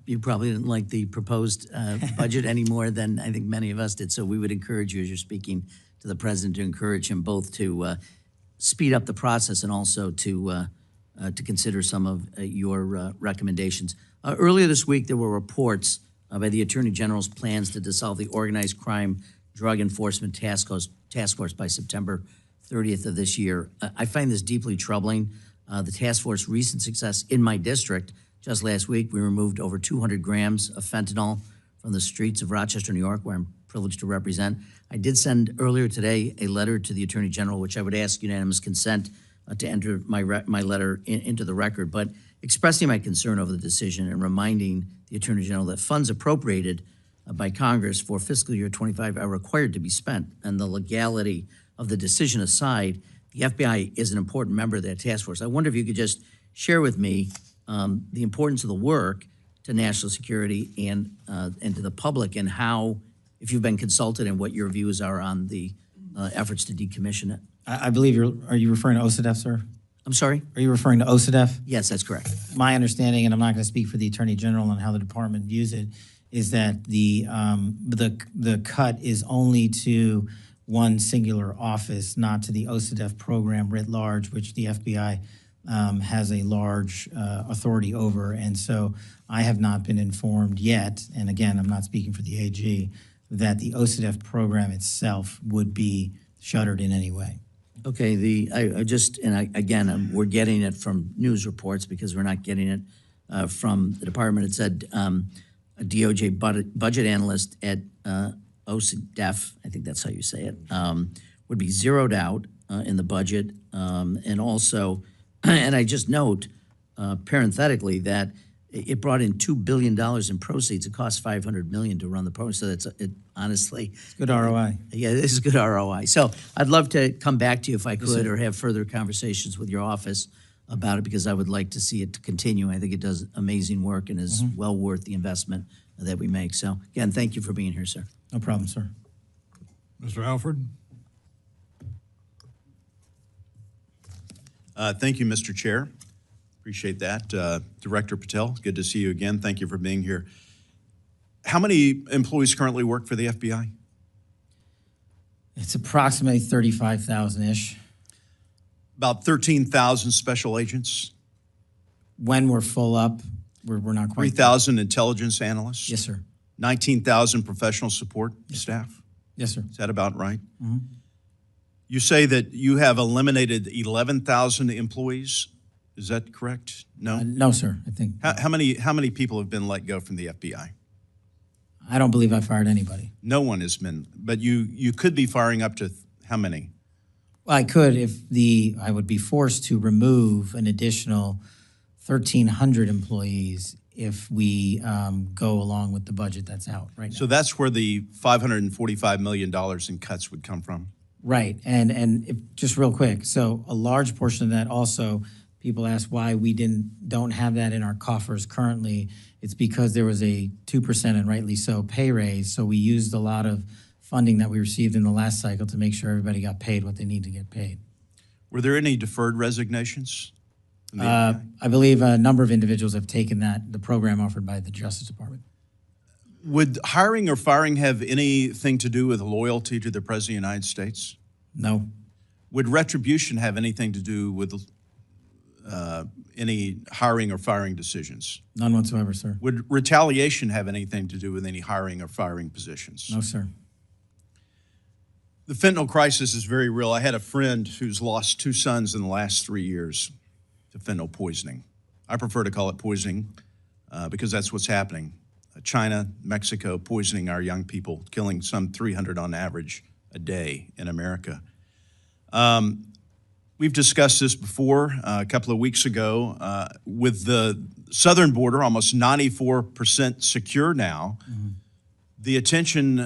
you probably didn't like the proposed budget any more than I think many of us did. So we would encourage you, as you're speaking to the president, to encourage him both to speed up the process and also to consider some of your recommendations. Earlier this week, there were reports by the Attorney General's plans to dissolve the Organized Crime Drug Enforcement Task Force by September 30th of this year. I find this deeply troubling. The task force's recent success in my district, just last week, we removed over 200 grams of fentanyl from the streets of Rochester, New York, where I'm privileged to represent. I did send earlier today a letter to the Attorney General, which I would ask unanimous consent to enter my letter into the record, but expressing my concern over the decision and reminding the Attorney General that funds appropriated by Congress for fiscal year 25 are required to be spent, and the legality of the decision aside, the FBI is an important member of that task force. I wonder if you could just share with me the importance of the work to national security and to the public, and how, if you've been consulted, and what your views are on the efforts to decommission it. I believe are you referring to OCDEF, sir? I'm sorry? Are you referring to OCDEF? Yes, that's correct. My understanding, and I'm not going to speak for the Attorney General on how the department views it, is that the cut is only to one singular office, not to the OCDEF program writ large, which the FBI has a large authority over. And so I have not been informed yet, and again, I'm not speaking for the AG, that the OCDEF program itself would be shuttered in any way. Okay, we're getting it from news reports because we're not getting it from the department. It said a DOJ budget analyst at OCDEF, I think that's how you say it, would be zeroed out in the budget. And also, and I just note parenthetically that it brought in $2 billion in proceeds. It cost $500 million to run the program. So that's honestly, it's good ROI. Yeah, this is good ROI. So I'd love to come back to you if I could, or have further conversations with your office about it, because I would like to see it continue. I think it does amazing work and is well worth the investment that we make. So again, thank you for being here, sir. No problem, sir. Mr. Alford. Thank you, Mr. Chair. Appreciate that. Director Patel, good to see you again. Thank you for being here. How many employees currently work for the FBI? It's approximately 35,000-ish. About 13,000 special agents? When we're full up, we're not quite. 3,000 intelligence analysts? Yes, sir. 19,000 professional support staff? Yes, sir. Is that about right? Mm-hmm. You say that you have eliminated 11,000 employees. Is that correct? No? No, sir. I think. How many people have been let go from the FBI? I don't believe I fired anybody. No one has been, but you could be firing up to how many? Well, I could if I would be forced to remove an additional 1,300 employees if we go along with the budget that's out right now. So that's where the $545 million in cuts would come from? Right, and just real quick, so a large portion of that also, people ask why we don't have that in our coffers currently. It's because there was a 2%, and rightly so, pay raise. So we used a lot of funding that we received in the last cycle to make sure everybody got paid what they need to get paid. Were there any deferred resignations? I believe a number of individuals have taken the program offered by the Justice Department. Would hiring or firing have anything to do with loyalty to the President of the United States? No. Would retribution have anything to do with any hiring or firing decisions? None whatsoever, sir. Would retaliation have anything to do with any hiring or firing positions? No, sir. The fentanyl crisis is very real. I had a friend who's lost 2 sons in the last 3 years to fentanyl poisoning. I prefer to call it poisoning because that's what's happening. China, Mexico, poisoning our young people, killing some 300 on average a day in America. We've discussed this before a couple of weeks ago. With the southern border almost 94% secure now, the attention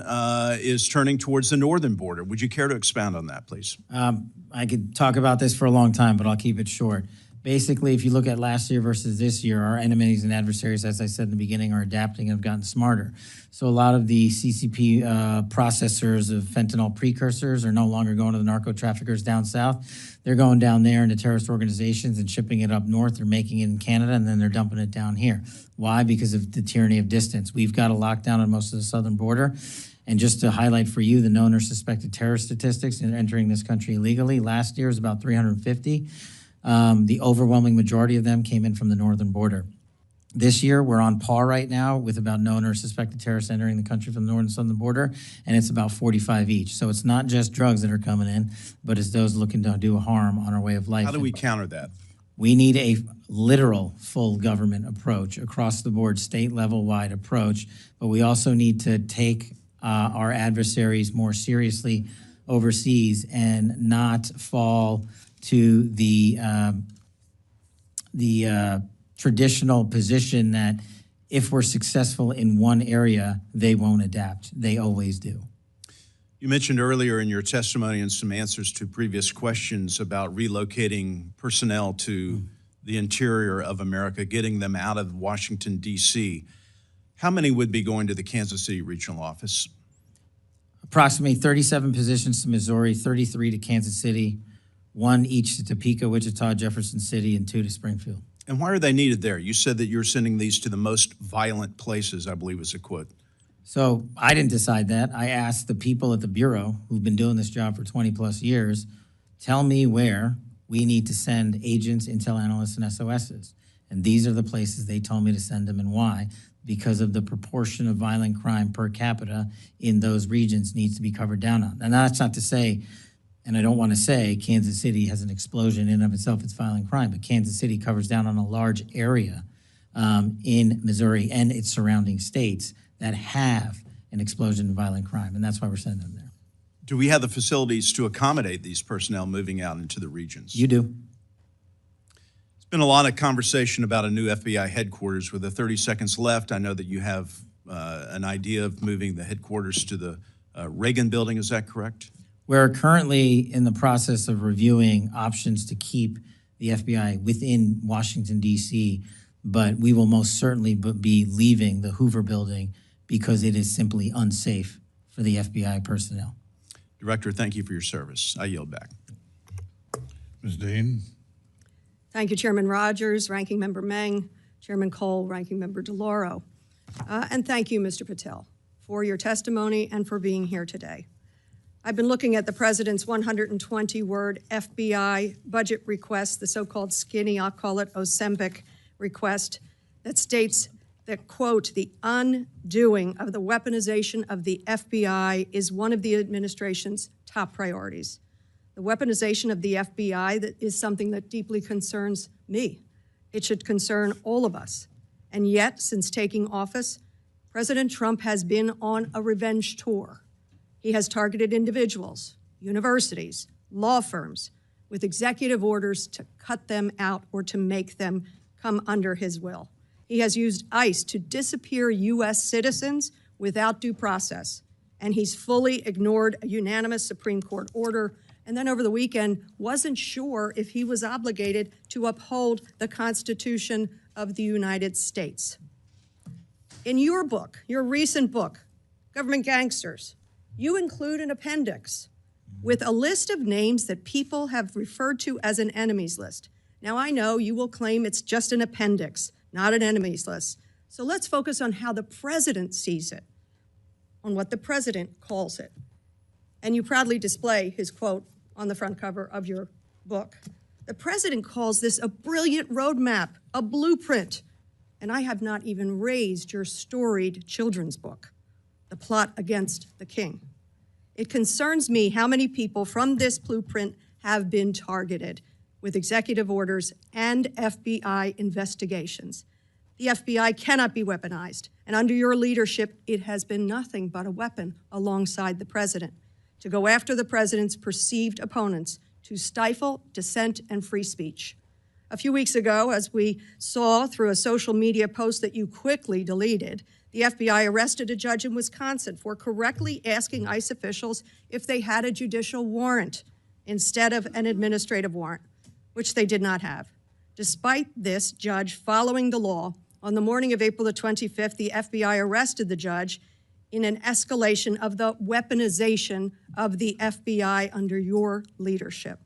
is turning towards the northern border. Would you care to expound on that, please? I could talk about this for a long time, but I'll keep it short. Basically, if you look at last year versus this year, our enemies and adversaries, as I said in the beginning, are adapting and have gotten smarter. So a lot of the CCP processors of fentanyl precursors are no longer going to the narco traffickers down south. They're going down there into terrorist organizations and shipping it up north. They're making it in Canada, and then they're dumping it down here. Why? Because of the tyranny of distance. We've got a lockdown on most of the southern border. And just to highlight for you the known or suspected terrorist statistics in entering this country illegally, last year was about 350. The overwhelming majority of them came in from the northern border. This year, we're on par right now with about known or suspected terrorists entering the country from the northern and southern border, and it's about 45 each. So it's not just drugs that are coming in, but it's those looking to do harm on our way of life. How do we counter that? We need a literal full government approach, across the board, state level wide approach, but we also need to take our adversaries more seriously overseas and not fall to the traditional position that if we're successful in one area, they won't adapt. They always do. You mentioned earlier in your testimony and some answers to previous questions about relocating personnel to the interior of America, getting them out of Washington, D.C. How many would be going to the Kansas City regional office? Approximately 37 positions to Missouri, 33 to Kansas City, 1 each to Topeka, Wichita, Jefferson City, and 2 to Springfield. And why are they needed there? You said that you're sending these to the most violent places, I believe was a quote. So I didn't decide that. I asked the people at the Bureau who've been doing this job for 20 plus years, tell me where we need to send agents, intel analysts, and SOSs. And these are the places they told me to send them and why. Because of the proportion of violent crime per capita in those regions needs to be covered down on. And that's not to say, and I don't want to say Kansas City has an explosion in and of itself, it's violent crime, but Kansas City covers down on a large area in Missouri and its surrounding states that have an explosion in violent crime, and that's why we're sending them there. Do we have the facilities to accommodate these personnel moving out into the regions? You do. There's been a lot of conversation about a new FBI headquarters. With the 30 seconds left, I know that you have an idea of moving the headquarters to the Reagan building, is that correct? We're currently in the process of reviewing options to keep the FBI within Washington, D.C., but we will most certainly be leaving the Hoover building because it is simply unsafe for the FBI personnel. Director, thank you for your service. I yield back. Ms. Dean. Thank you, Chairman Rogers, Ranking Member Meng, Chairman Cole, Ranking Member DeLauro. And thank you, Mr. Patel, for your testimony and for being here today. I've been looking at the President's 120-word FBI budget request, the so-called skinny, I'll call it Ozempic request, that states that, quote, the undoing of the weaponization of the FBI is one of the administration's top priorities. The weaponization of the FBI that is something that deeply concerns me. It should concern all of us. And yet, since taking office, President Trump has been on a revenge tour. He has targeted individuals, universities, law firms, with executive orders to cut them out or to make them come under his will. He has used ICE to disappear U.S. citizens without due process, and he's fully ignored a unanimous Supreme Court order, and then over the weekend wasn't sure if he was obligated to uphold the Constitution of the United States. In your book, your recent book, Government Gangsters, you include an appendix with a list of names that people have referred to as an enemies list. Now, I know you will claim it's just an appendix, not an enemies list. So let's focus on how the president sees it, on what the president calls it. And you proudly display his quote on the front cover of your book. The president calls this a brilliant roadmap, a blueprint. And I have not even raised your storied children's book, The Plot Against the King. It concerns me how many people from this blueprint have been targeted with executive orders and FBI investigations. The FBI cannot be weaponized, and under your leadership, it has been nothing but a weapon alongside the president to go after the president's perceived opponents, to stifle dissent and free speech. A few weeks ago, as we saw through a social media post that you quickly deleted, the FBI arrested a judge in Wisconsin for correctly asking ICE officials if they had a judicial warrant instead of an administrative warrant, which they did not have. Despite this judge following the law, on the morning of April the 25th, the FBI arrested the judge in an escalation of the weaponization of the FBI under your leadership.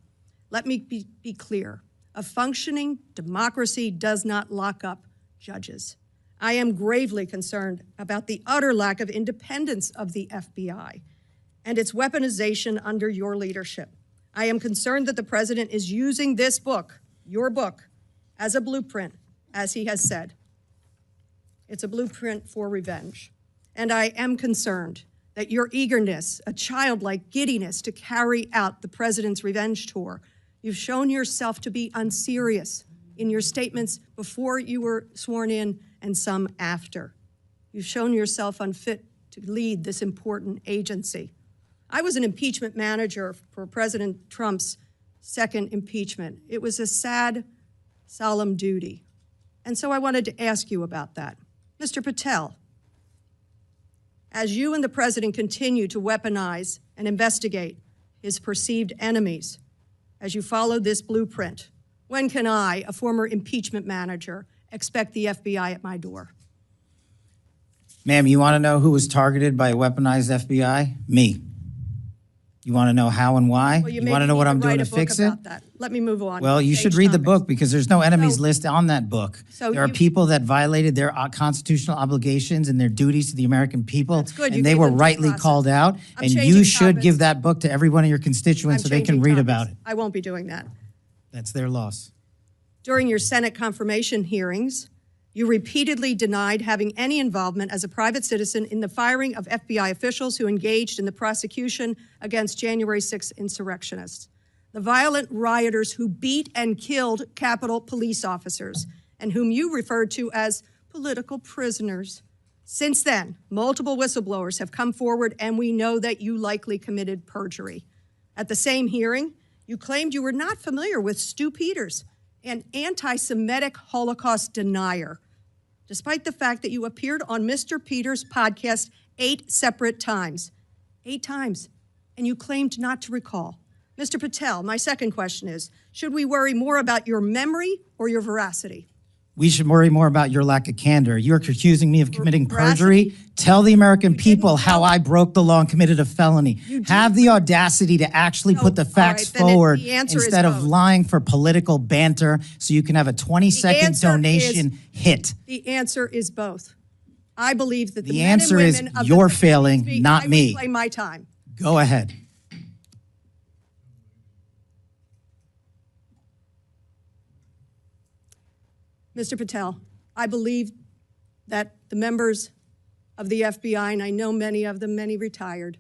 Let me be clear. A functioning democracy does not lock up judges. I am gravely concerned about the utter lack of independence of the FBI and its weaponization under your leadership. I am concerned that the president is using this book, your book, as a blueprint, as he has said. It's a blueprint for revenge. And I am concerned that your eagerness, a childlike giddiness to carry out the president's revenge tour, you've shown yourself to be unserious in your statements before you were sworn in and some after. You've shown yourself unfit to lead this important agency. I was an impeachment manager for President Trump's second impeachment. It was a sad, solemn duty. And so I wanted to ask you about that. Mr. Patel, as you and the president continue to weaponize and investigate his perceived enemies, as you follow this blueprint, when can I, a former impeachment manager, expect the FBI at my door? Ma'am, you want to know who was targeted by a weaponized FBI? Me. You want to know how and why? Well, you want to know what I'm doing to fix it? That. Let me move on. Well, you should read the book because there's no enemies list on that book. So there are people that violated their constitutional obligations and their duties to the American people, That's good. You and they gave were them due rightly process. called out. I'm And changing you should topics. give that book to every one of your constituents so they can read about it. I won't be doing that. That's their loss. During your Senate confirmation hearings, you repeatedly denied having any involvement as a private citizen in the firing of FBI officials who engaged in the prosecution against January 6 insurrectionists, the violent rioters who beat and killed Capitol police officers, and whom you referred to as political prisoners. Since then, multiple whistleblowers have come forward, and we know that you likely committed perjury. At the same hearing, you claimed you were not familiar with Stu Peters, an anti-Semitic Holocaust denier, despite the fact that you appeared on Mr. Peters' podcast 8 separate times. 8 times. And you claimed not to recall. Mr. Patel, my second question is, should we worry more about your memory or your veracity? We should worry more about your lack of candor. You're accusing me of committing Veracity? perjury. Tell the American You people didn't how know. I broke the law and committed a felony. Have the audacity to actually No, put the all facts right, then forward the answer is instead of both. lying for political banter so you can have a 20-second answer donation hit. The answer is both. I believe that the The men answer and is women of you're the failing, speak, not I me. reclaim my time. Go ahead. Mr. Patel, I believe that the members of the FBI, and I know many of them, many retired,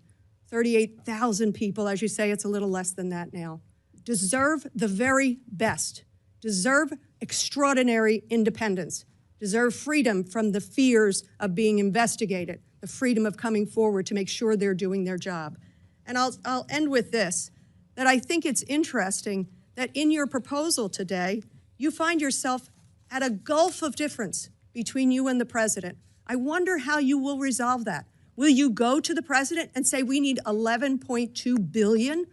38,000 people, as you say, it's a little less than that now, deserve the very best, deserve extraordinary independence, deserve freedom from the fears of being investigated, the freedom of coming forward to make sure they're doing their job. And I'll end with this, that I think it's interesting that in your proposal today, you find yourself at a gulf of difference between you and the president. I wonder how you will resolve that. Will you go to the president and say, we need $11.2 billion,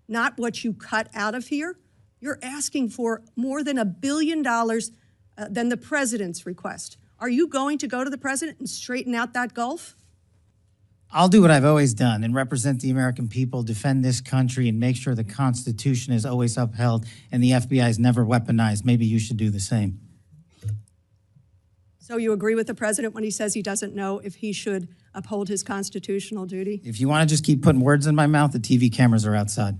not what you cut out of here? You're asking for more than $1 billion than the president's request. Are you going to go to the president and straighten out that gulf? I'll do what I've always done and represent the American people, defend this country, and make sure the Constitution is always upheld and the FBI is never weaponized. Maybe you should do the same. So you agree with the president when he says he doesn't know if he should uphold his constitutional duty? If you want to just keep putting words in my mouth, the TV cameras are outside.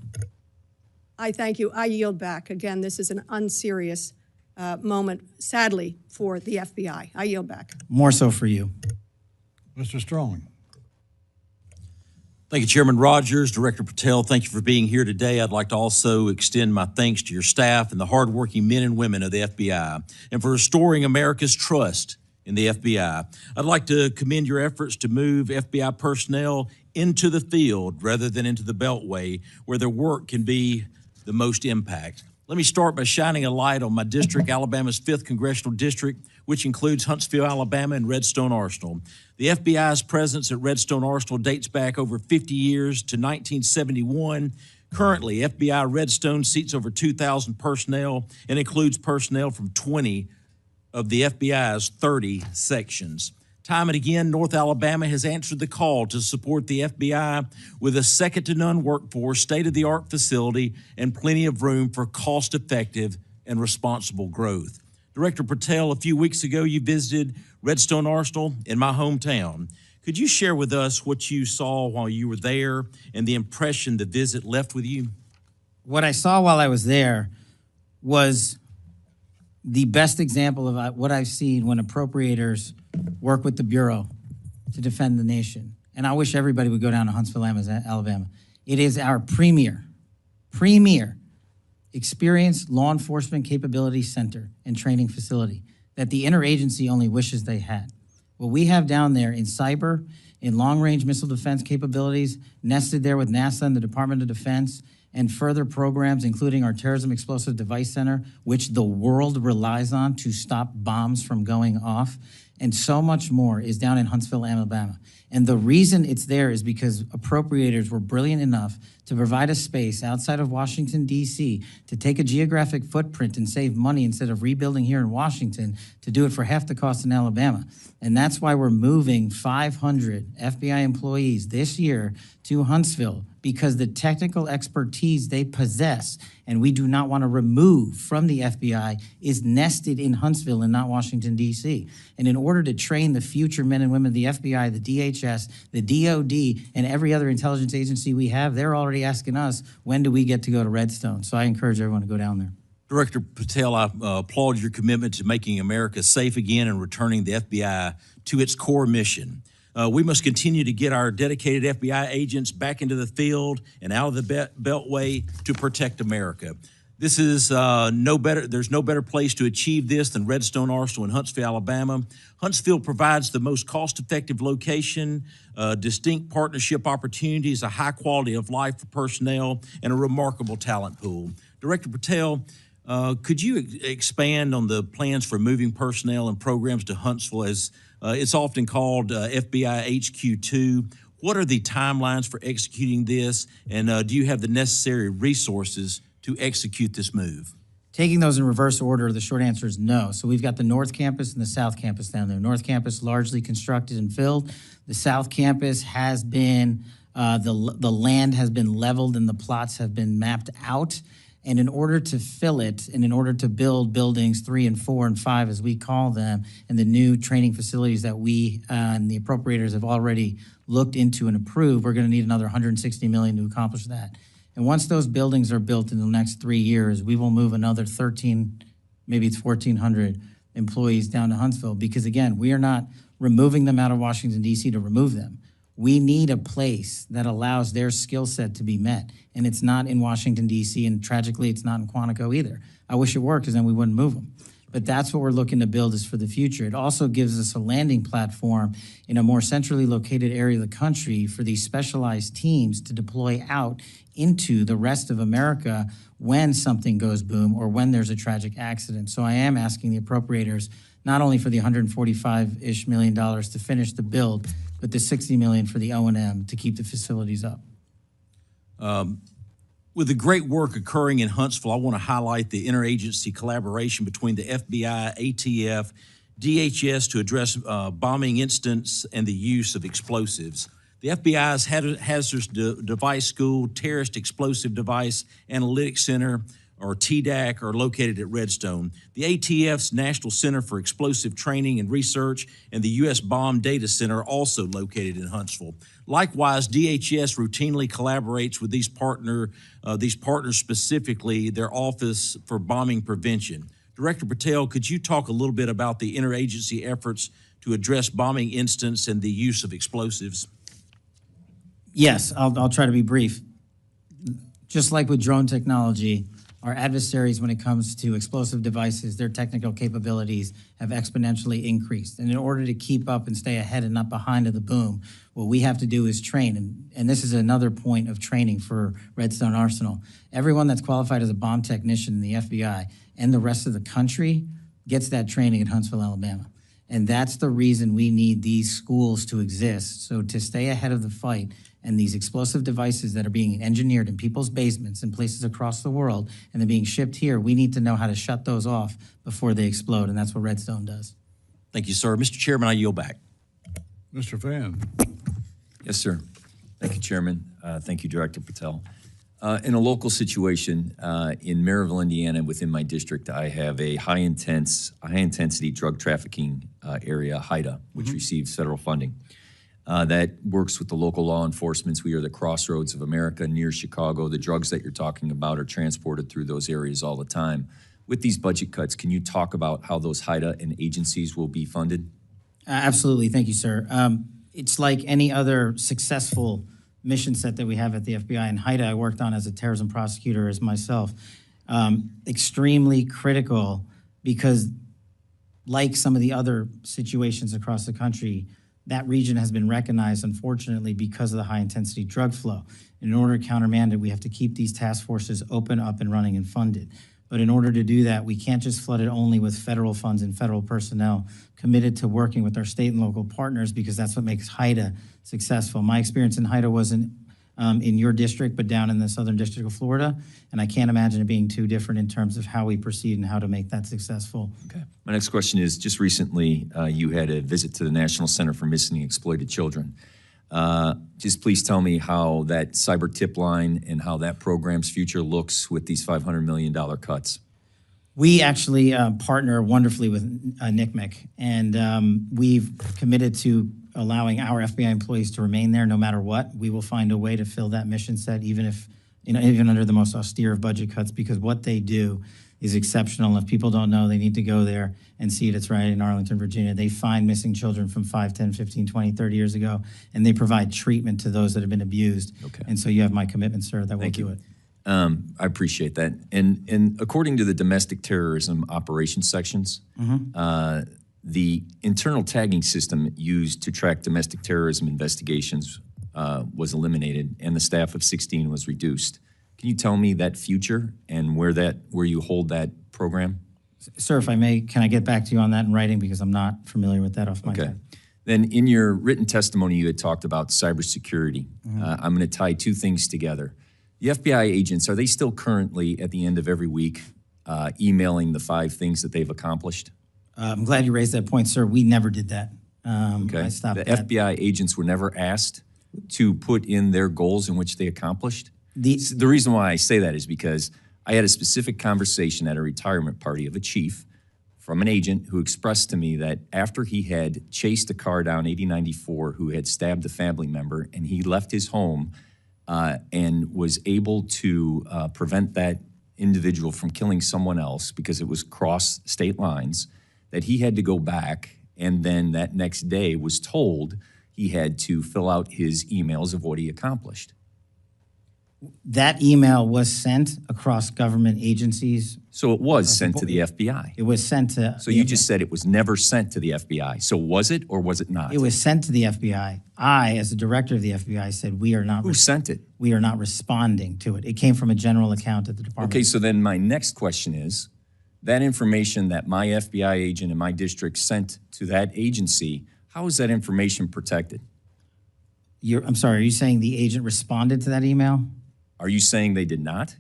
I thank you. I yield back. Again, this is an unserious moment, sadly, for the FBI. I yield back. More so for you. Mr. Strong. Thank you, Chairman Rogers. Director Patel, thank you for being here today. I'd like to also extend my thanks to your staff and the hardworking men and women of the FBI and for restoring America's trust in the FBI. I'd like to commend your efforts to move FBI personnel into the field rather than into the Beltway, where their work can be the most impact. Let me start by shining a light on my district, Alabama's 5th Congressional District, which includes Huntsville, Alabama, and Redstone Arsenal. The FBI's presence at Redstone Arsenal dates back over 50 years to 1971, Currently, FBI Redstone seats over 2,000 personnel and includes personnel from 20 of the FBI's 30 sections. Time and again, North Alabama has answered the call to support the FBI with a second-to-none workforce, state-of-the-art facility, and plenty of room for cost-effective and responsible growth. Director Patel, a few weeks ago, you visited Redstone Arsenal in my hometown. Could you share with us what you saw while you were there and the impression the visit left with you? What I saw while I was there was the best example of what I've seen when appropriators work with the Bureau to defend the nation. And I wish everybody would go down to Huntsville, Alabama. It is our premier experienced law enforcement capability center and training facility that the interagency only wishes they had. What we have down there in cyber, in long-range missile defense capabilities, nested there with NASA and the Department of Defense, and further programs, including our Terrorism Explosive Device Center, which the world relies on to stop bombs from going off, and so much more is down in Huntsville, Alabama. And the reason it's there is because appropriators were brilliant enough to provide a space outside of Washington, D.C., to take a geographic footprint and save money instead of rebuilding here in Washington, to do it for half the cost in Alabama. And that's why we're moving 500 FBI employees this year to Huntsville, because the technical expertise they possess, and we do not want to remove from the FBI, is nested in Huntsville and not Washington, D.C. And in order to train the future men and women of the FBI, the DHS, the DOD, and every other intelligence agency we have, they're already asking us, when do we get to go to Redstone? So I encourage everyone to go down there. Director Patel, I applaud your commitment to making America safe again and returning the FBI to its core mission. We must continue to get our dedicated FBI agents back into the field and out of the beltway to protect America. This is there's no better place to achieve this than Redstone Arsenal in Huntsville, Alabama. Huntsville provides the most cost-effective location, distinct partnership opportunities, a high quality of life for personnel, and a remarkable talent pool. Director Patel, could you expand on the plans for moving personnel and programs to Huntsville, as it's often called FBI HQ2? What are the timelines for executing this, and do you have the necessary resources to execute this move? Taking those in reverse order, the short answer is no. So we've got the North Campus and the South Campus down there. North Campus largely constructed and filled. The South Campus has been, the land has been leveled and the plots have been mapped out. And in order to fill it, and in order to build buildings 3 and 4 and 5, as we call them, and the new training facilities that we and the appropriators have already looked into and approved, we're going to need another $160 million to accomplish that. And once those buildings are built in the next 3 years, we will move another 13, maybe it's 1,400 employees down to Huntsville, because again, we are not removing them out of Washington, D.C. to remove them. We need a place that allows their skill set to be met. And it's not in Washington, D.C., and tragically, it's not in Quantico either. I wish it were, because then we wouldn't move them. But that's what we're looking to build, is for the future. It also gives us a landing platform in a more centrally located area of the country for these specialized teams to deploy out into the rest of America when something goes boom or when there's a tragic accident. So I am asking the appropriators not only for the $145-ish million to finish the build, but the $60 million for the O&M to keep the facilities up. With the great work occurring in Huntsville, I want to highlight the interagency collaboration between the FBI, ATF, DHS to address bombing incidents and the use of explosives. The FBI's Hazardous Device School, Terrorist Explosive Device Analytics Center, or TDAC, are located at Redstone. The ATF's National Center for Explosive Training and Research and the U.S. Bomb Data Center are also located in Huntsville. Likewise, DHS routinely collaborates with these partners, specifically their Office for Bombing Prevention. Director Patel, could you talk a little bit about the interagency efforts to address bombing incidents and the use of explosives? Yes, I'll try to be brief. Just like with drone technology, our adversaries, when it comes to explosive devices, their technical capabilities have exponentially increased. And in order to keep up and stay ahead and not behind of the boom, what we have to do is train. And this is another point of training for Redstone Arsenal. Everyone that's qualified as a bomb technician in the FBI and the rest of the country gets that training at Huntsville, Alabama. And that's the reason we need these schools to exist. So to stay ahead of the fight And these explosive devices that are being engineered in people's basements in places across the world and they're being shipped here, we need to know how to shut those off before they explode, and that's what Redstone does. Thank you, sir. Mr. Chairman, I yield back. Mr. Fan. Yes, sir. Thank you, Chairman. Thank you, Director Patel. In a local situation in Maryville, Indiana, within my district, I have a high-intensity drug trafficking area, HIDA, which receives federal funding. That works with the local law enforcement. We are the crossroads of America near Chicago. The drugs that you're talking about are transported through those areas all the time. With these budget cuts, can you talk about how those HIDA and agencies will be funded? Absolutely. Thank you, sir. It's like any other successful mission set that we have at the FBI. And HIDA, I worked on as a terrorism prosecutor as myself. Extremely critical because like some of the other situations across the country, that region has been recognized, unfortunately, because of the high-intensity drug flow. In order to countermand it, we have to keep these task forces open, up, and running and funded. But in order to do that, we can't just flood it only with federal funds and federal personnel committed to working with our state and local partners, because that's what makes HIDA successful. My experience in HIDA wasn't in your district, but down in the Southern District of Florida, and I can't imagine it being too different in terms of how we proceed and how to make that successful. Okay. My next question is, just recently you had a visit to the National Center for Missing and Exploited Children. Just please tell me how that cyber tip line and how that program's future looks with these $500 million cuts. We actually partner wonderfully with NCMEC, and we've committed to allowing our FBI employees to remain there no matter what. We will find a way to fill that mission set, even if, even under the most austere of budget cuts, because what they do is exceptional. If people don't know, they need to go there and see it. It's right in Arlington, Virginia. They find missing children from 5, 10, 15, 20, 30 years ago, and they provide treatment to those that have been abused. Okay. And so you have my commitment, sir, that we'll do it. I appreciate that. And according to the domestic terrorism operations sections, the internal tagging system used to track domestic terrorism investigations was eliminated, and the staff of 16 was reduced. Can you tell me that future and where you hold that program? Sir, if I may, can I get back to you on that in writing, because I'm not familiar with that off my Okay. head. Then in your written testimony, you had talked about cybersecurity. I'm going to tie two things together. The FBI agents, are they still currently at the end of every week emailing the 5 things that they've accomplished? I'm glad you raised that point, sir. We never did that. Okay. I stopped The that. FBI agents were never asked to put in their goals in which they accomplished? The reason why I say that is because I had a specific conversation at a retirement party of a chief from an agent who expressed to me that after he had chased a car down 8094 who had stabbed a family member, and he left his home and was able to prevent that individual from killing someone else because it was cross state lines, that he had to go back, and then that next day was told he had to fill out his emails of what he accomplished. That email was sent across government agencies. So it was sent to the FBI. It was sent to. So you just said it was never sent to the FBI. So was it or was it not? It was sent to the FBI. I, as the director of the FBI, said we are not. Who sent it? We are not responding to it. It came from a general account at the department. Okay, so then my next question is, that information that my FBI agent in my district sent to that agency, how is that information protected? I'm sorry, are you saying the agent responded to that email? Are you saying they did not?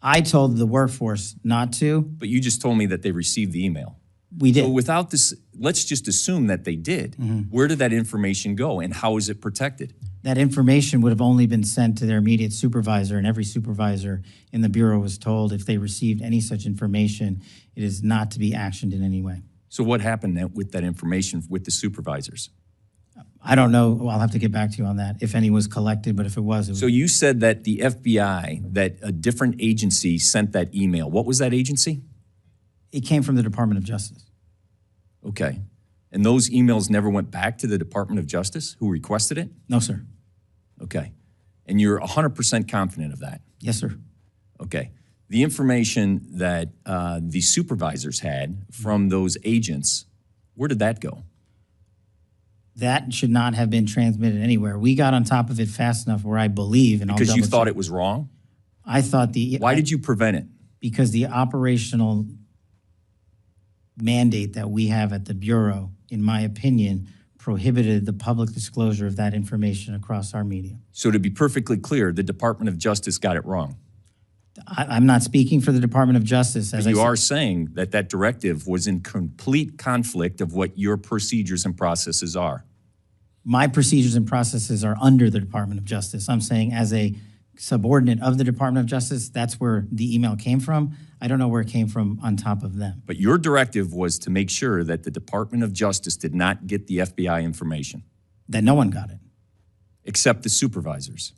I told the workforce not to. But you just told me that they received the email. We did. So without this, let's just assume that they did. Where did that information go and how is it protected? That information would have only been sent to their immediate supervisor, and every supervisor in the Bureau was told if they received any such information, it is not to be actioned in any way. So what happened with that information with the supervisors? I don't know. Well, I'll have to get back to you on that, if any was collected, but if it was. So you said that the FBI, that a different agency sent that email. What was that agency? It came from the Department of Justice. Okay. And those emails never went back to the Department of Justice who requested it? No, sir. Okay. And you're 100% confident of that? Yes, sir. Okay. The information that the supervisors had from those agents, where did that go? That should not have been transmitted anywhere. We got on top of it fast enough where I believe, and Because I'll you double thought check. it was wrong? I thought Why did you prevent it? Because the operational mandate that we have at the Bureau, in my opinion, prohibited the public disclosure of that information across our media. So to be perfectly clear, the Department of Justice got it wrong. I'm not speaking for the Department of Justice. As You I are saying that that directive was in complete conflict of what your procedures and processes are. My procedures and processes are under the Department of Justice. I'm saying as a subordinate of the Department of Justice, that's where the email came from. I don't know where it came from on top of them. But your directive was to make sure that the Department of Justice did not get the FBI information, That no one got it. except the supervisors.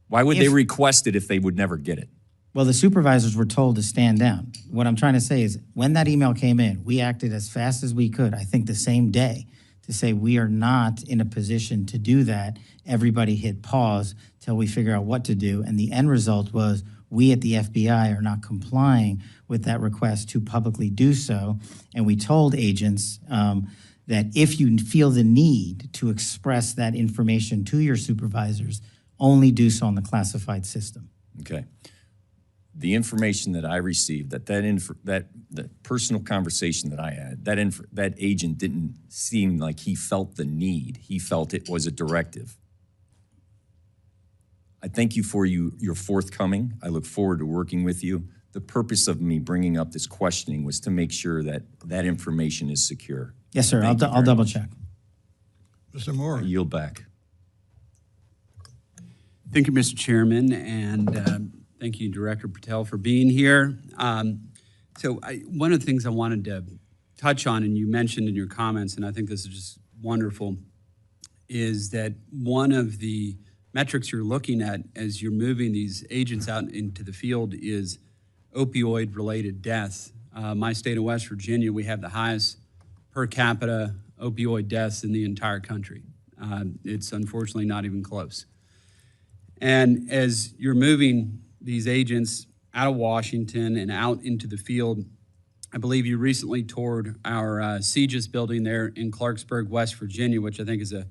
Why would they request it if they would never get it? Well, the supervisors were told to stand down. What I'm trying to say is when that email came in, we acted as fast as we could, I think the same day, to say we are not in a position to do that. Everybody hit pause till we figure out what to do. And the end result was we at the FBI are not complying with that request to publicly do so. And we told agents that if you feel the need to express that information to your supervisors, only do so on the classified system. Okay. The information that I received, that personal conversation that I had, that agent didn't seem like he felt the need. He felt it was a directive. I thank you for your forthcoming. I look forward to working with you. The purpose of me bringing up this questioning was to make sure that that information is secure. Yes, sir. I'll double check. Mr. Moore. I yield back. Thank you, Mr. Chairman, and thank you, Director Patel, for being here. One of the things I wanted to touch on, and you mentioned in your comments, and I think this is just wonderful, is that one of the metrics you're looking at as you're moving these agents out into the field is opioid-related deaths. My state of West Virginia, we have the highest per capita opioid deaths in the entire country. It's unfortunately not even close. And as you're moving these agents out of Washington and out into the field, I believe you recently toured our CGIS building there in Clarksburg, West Virginia, which I think is a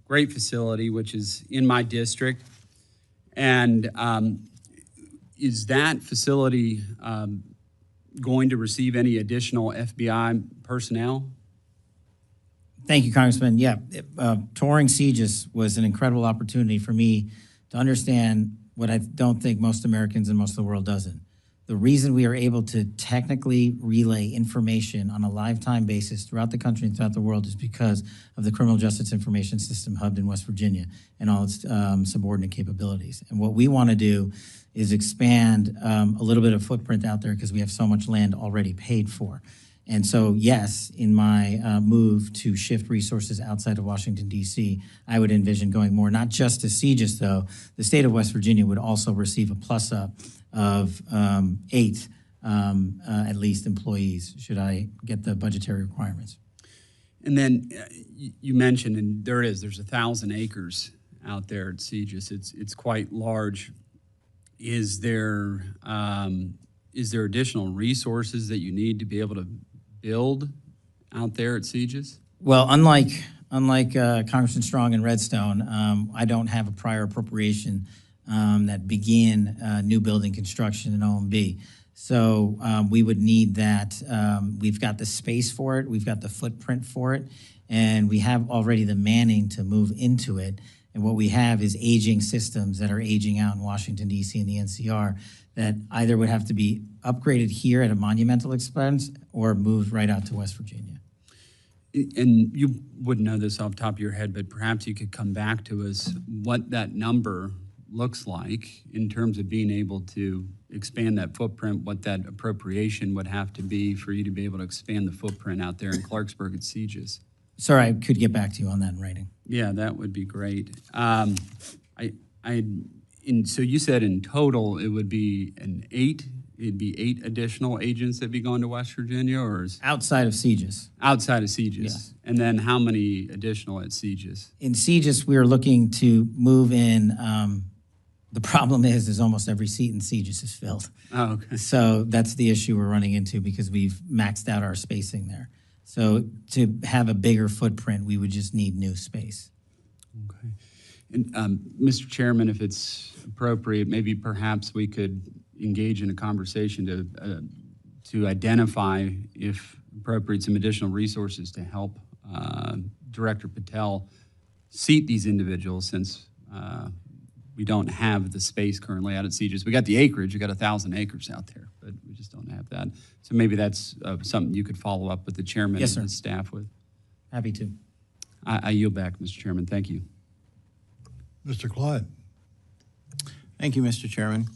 great facility, which is in my district. And is that facility going to receive any additional FBI personnel? Thank you, Congressman. Yeah, touring CGIS was an incredible opportunity for me to understand what I don't think most Americans and most of the world doesn't. The reason we are able to technically relay information on a live-time basis throughout the country and throughout the world is because of the Criminal Justice Information System hubbed in West Virginia and all its subordinate capabilities. And what we want to do is expand a little bit of footprint out there because we have so much land already paid for. And so, yes, in my move to shift resources outside of Washington, D.C., I would envision going more, not just to CGIS, though. The state of West Virginia would also receive a plus-up of 8, at least, employees, should I get the budgetary requirements. And then you mentioned, and there's 1,000 acres out there at CGIS. It's quite large. Is there additional resources that you need to be able to build out there at CGIS? Well, unlike Congressman Strong in Redstone, I don't have a prior appropriation that began new building construction in OMB. So we would need that. We've got the space for it, we've got the footprint for it, and we have already the manning to move into it. And what we have is aging systems that are aging out in Washington, D.C. and the NCR that either would have to be upgraded here at a monumental expense or moved right out to West Virginia. And you wouldn't know this off the top of your head, but perhaps you could come back to us what that number looks like in terms of being able to expand that footprint, what that appropriation would have to be for you to be able to expand the footprint out there in Clarksburg at CGIS. Sorry, I could get back to you on that in writing. Yeah, that would be great. So you said in total it would be it'd be 8 additional agents that'd be going to West Virginia, or Outside of CGIS. outside of CGIS? Yeah. And then how many additional at CGIS? In CGIS, we are looking to move in. The problem is almost every seat in CGIS is filled. Oh, okay. So that's the issue we're running into because we've maxed out our spacing there. So to have a bigger footprint, we would just need new space. Okay. And Mr. Chairman, if it's appropriate, maybe perhaps we could engage in a conversation to identify, if appropriate, some additional resources to help Director Patel seat these individuals since we don't have the space currently out at CJIS. We got the acreage, we got 1,000 acres out there, but we just don't have that. So maybe that's something you could follow up with the chairman Yes, and sir. his staff with. Happy to. I yield back, Mr. Chairman. Thank you. Mr. Clyde. Thank you, Mr. Chairman.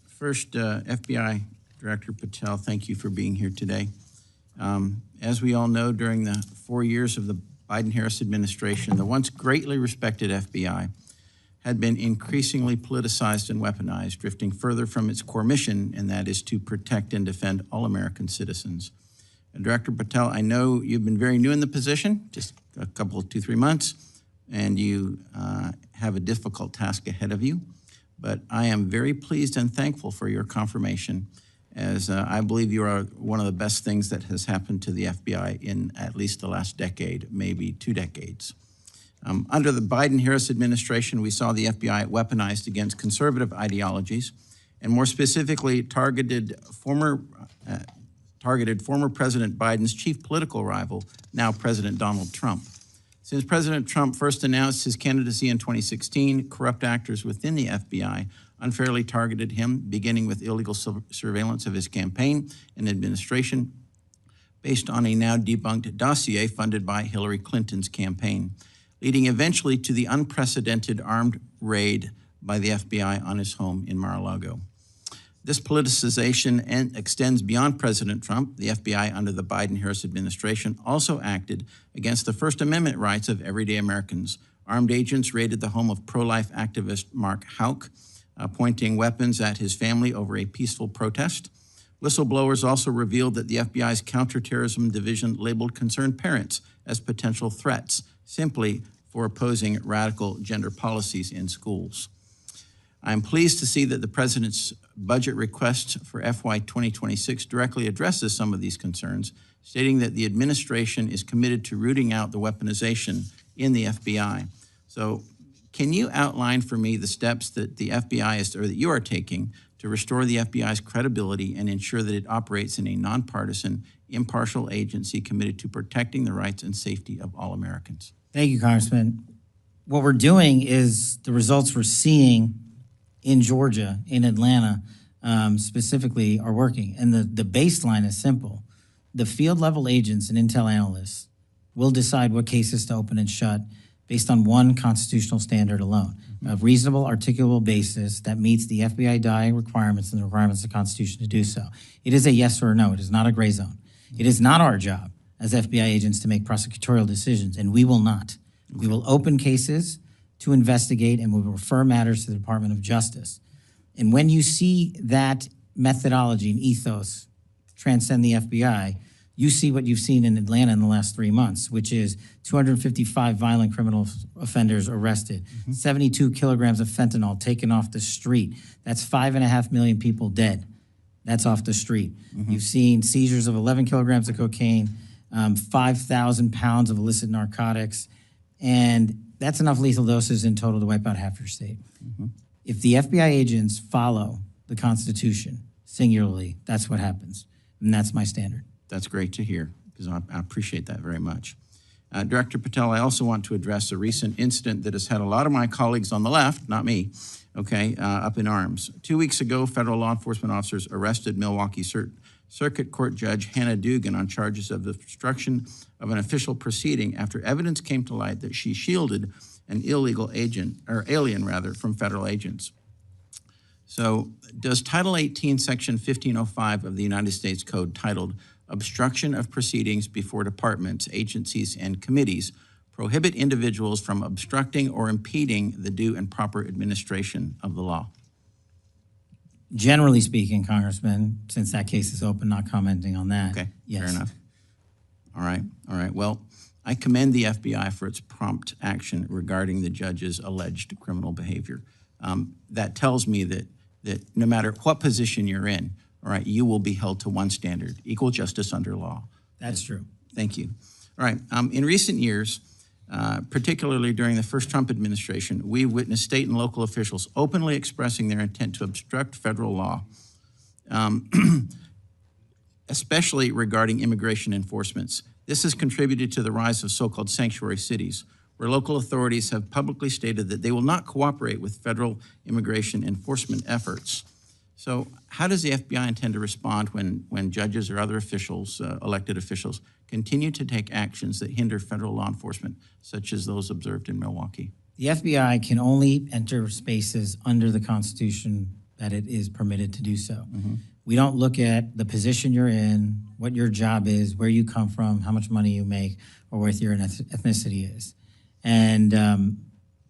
First, FBI Director Patel, thank you for being here today. As we all know, during the 4 years of the Biden-Harris administration, the once greatly respected FBI had been increasingly politicized and weaponized, drifting further from its core mission, and that is to protect and defend all American citizens. And Director Patel, I know you've been very new in the position, just a couple of 2-3 months, and you have a difficult task ahead of you. But I am very pleased and thankful for your confirmation, as I believe you are one of the best things that has happened to the FBI in at least the last decade, maybe 2 decades. Under the Biden-Harris administration, we saw the FBI weaponized against conservative ideologies, and more specifically targeted former President Biden's chief political rival, now President Donald Trump. Since President Trump first announced his candidacy in 2016, corrupt actors within the FBI unfairly targeted him, beginning with illegal surveillance of his campaign and administration based on a now debunked dossier funded by Hillary Clinton's campaign, leading eventually to the unprecedented armed raid by the FBI on his home in Mar-a-Lago. This politicization extends beyond President Trump. The FBI under the Biden-Harris administration also acted against the First Amendment rights of everyday Americans. Armed agents raided the home of pro-life activist Mark Houck, pointing weapons at his family over a peaceful protest. Whistleblowers also revealed that the FBI's counterterrorism division labeled concerned parents as potential threats, simply for opposing radical gender policies in schools. I'm pleased to see that the President's budget request for FY 2026 directly addresses some of these concerns, stating that the administration is committed to rooting out the weaponization in the FBI. So can you outline for me the steps that the FBI or that you are taking to restore the FBI's credibility and ensure that it operates in a nonpartisan, impartial agency committed to protecting the rights and safety of all Americans? Thank you, Congressman. What we're doing is the results we're seeing in Georgia, in Atlanta, specifically, are working. And the baseline is simple. The field level agents and intel analysts will decide what cases to open and shut based on one constitutional standard alone, a reasonable, articulable basis that meets the FBI dying requirements and the requirements of the Constitution to do so. It is a yes or a no. It is not a gray zone. It is not our job as FBI agents to make prosecutorial decisions, and we will not. We will open cases to investigate, and we will refer matters to the Department of Justice. And when you see that methodology and ethos transcend the FBI, you see what you've seen in Atlanta in the last 3 months, which is 255 violent criminal offenders arrested, 72 kilograms of fentanyl taken off the street. That's 5.5 million people dead. That's off the street. You've seen seizures of 11 kilograms of cocaine, 5,000 pounds of illicit narcotics, and that's enough lethal doses in total to wipe out half your state. If the FBI agents follow the Constitution singularly, that's what happens, and that's my standard. That's great to hear, because I appreciate that very much. Director Patel, I also want to address a recent incident that has had a lot of my colleagues on the left, not me, up in arms. 2 weeks ago, federal law enforcement officers arrested Milwaukee Circuit Court Judge Hannah Dugan on charges of obstruction of an official proceeding after evidence came to light that she shielded an illegal alien from federal agents. So does Title 18, Section 1505 of the United States Code, titled Obstruction of Proceedings Before Departments, Agencies, and Committees, prohibit individuals from obstructing or impeding the due and proper administration of the law? Generally speaking, Congressman, since that case is open, not commenting on that. Okay, yes. fair enough. All right. Well, I commend the FBI for its prompt action regarding the judge's alleged criminal behavior. That tells me that no matter what position you're in, all right, you will be held to one standard, equal justice under law. That's true. Thank you. All right. In recent years, particularly during the first Trump administration, we've witnessed state and local officials openly expressing their intent to obstruct federal law, especially regarding immigration enforcement. This has contributed to the rise of so-called sanctuary cities, where local authorities have publicly stated that they will not cooperate with federal immigration enforcement efforts. So how does the FBI intend to respond when judges or other officials, elected officials, continue to take actions that hinder federal law enforcement, such as those observed in Milwaukee? The FBI can only enter spaces under the Constitution that it is permitted to do so. We don't look at the position you're in, what your job is, where you come from, how much money you make, or what your ethnicity is. And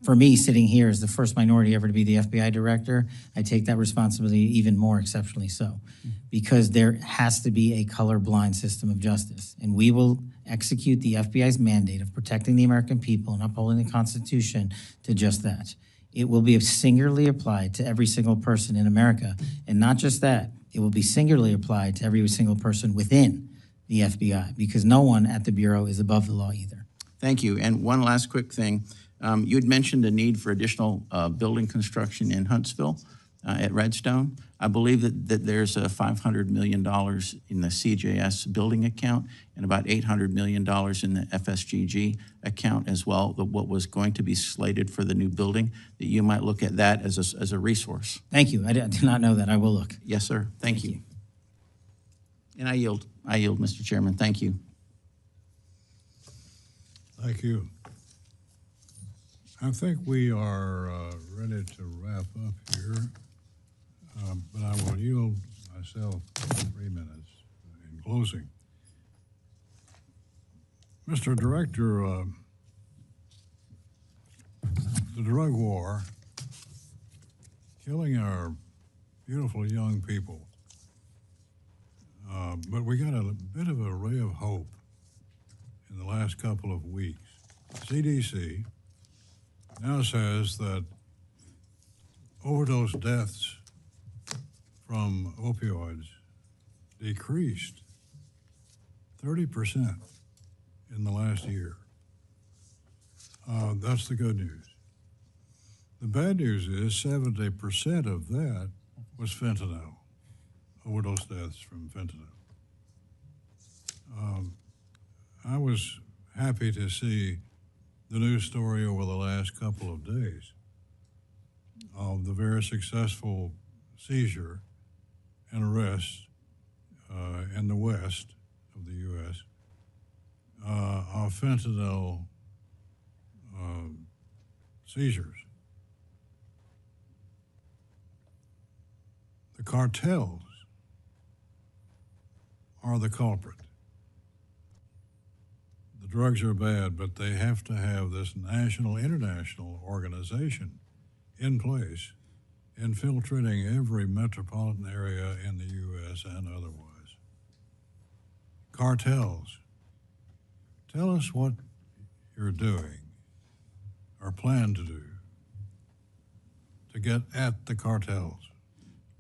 for me, sitting here as the first minority ever to be the FBI director, I take that responsibility even more exceptionally so, because there has to be a colorblind system of justice. And we will execute the FBI's mandate of protecting the American people and upholding the Constitution to just that. It will be singularly applied to every single person in America. And not just that, it will be singularly applied to every single person within the FBI, because no one at the Bureau is above the law either. Thank you. And one last quick thing. You had mentioned the need for additional building construction in Huntsville at Redstone. I believe that there's $500 million in the CJS building account and about $800 million in the FSGG account as well, what was going to be slated for the new building, that you might look at that as a resource. Thank you. I did not know that. I will look. Yes, sir. Thank you. And I yield, Mr. Chairman. Thank you. Thank you. I think we are ready to wrap up here, but I will yield myself 3 minutes in closing. Mr. Director, the drug war, killing our beautiful young people, but we got a bit of a ray of hope in the last couple of weeks. CDC now says that overdose deaths from opioids decreased 30% in the last year. That's the good news. The bad news is 70% of that was fentanyl, overdose deaths from fentanyl. I was happy to see the news story over the last couple of days of the very successful seizure and arrest in the west of the U.S. Of fentanyl seizures. The cartels are the culprit. The drugs are bad, but they have to have this national, international organization in place, infiltrating every metropolitan area in the U.S. and otherwise. Cartels. Tell us what you're doing or plan to do to get at the cartels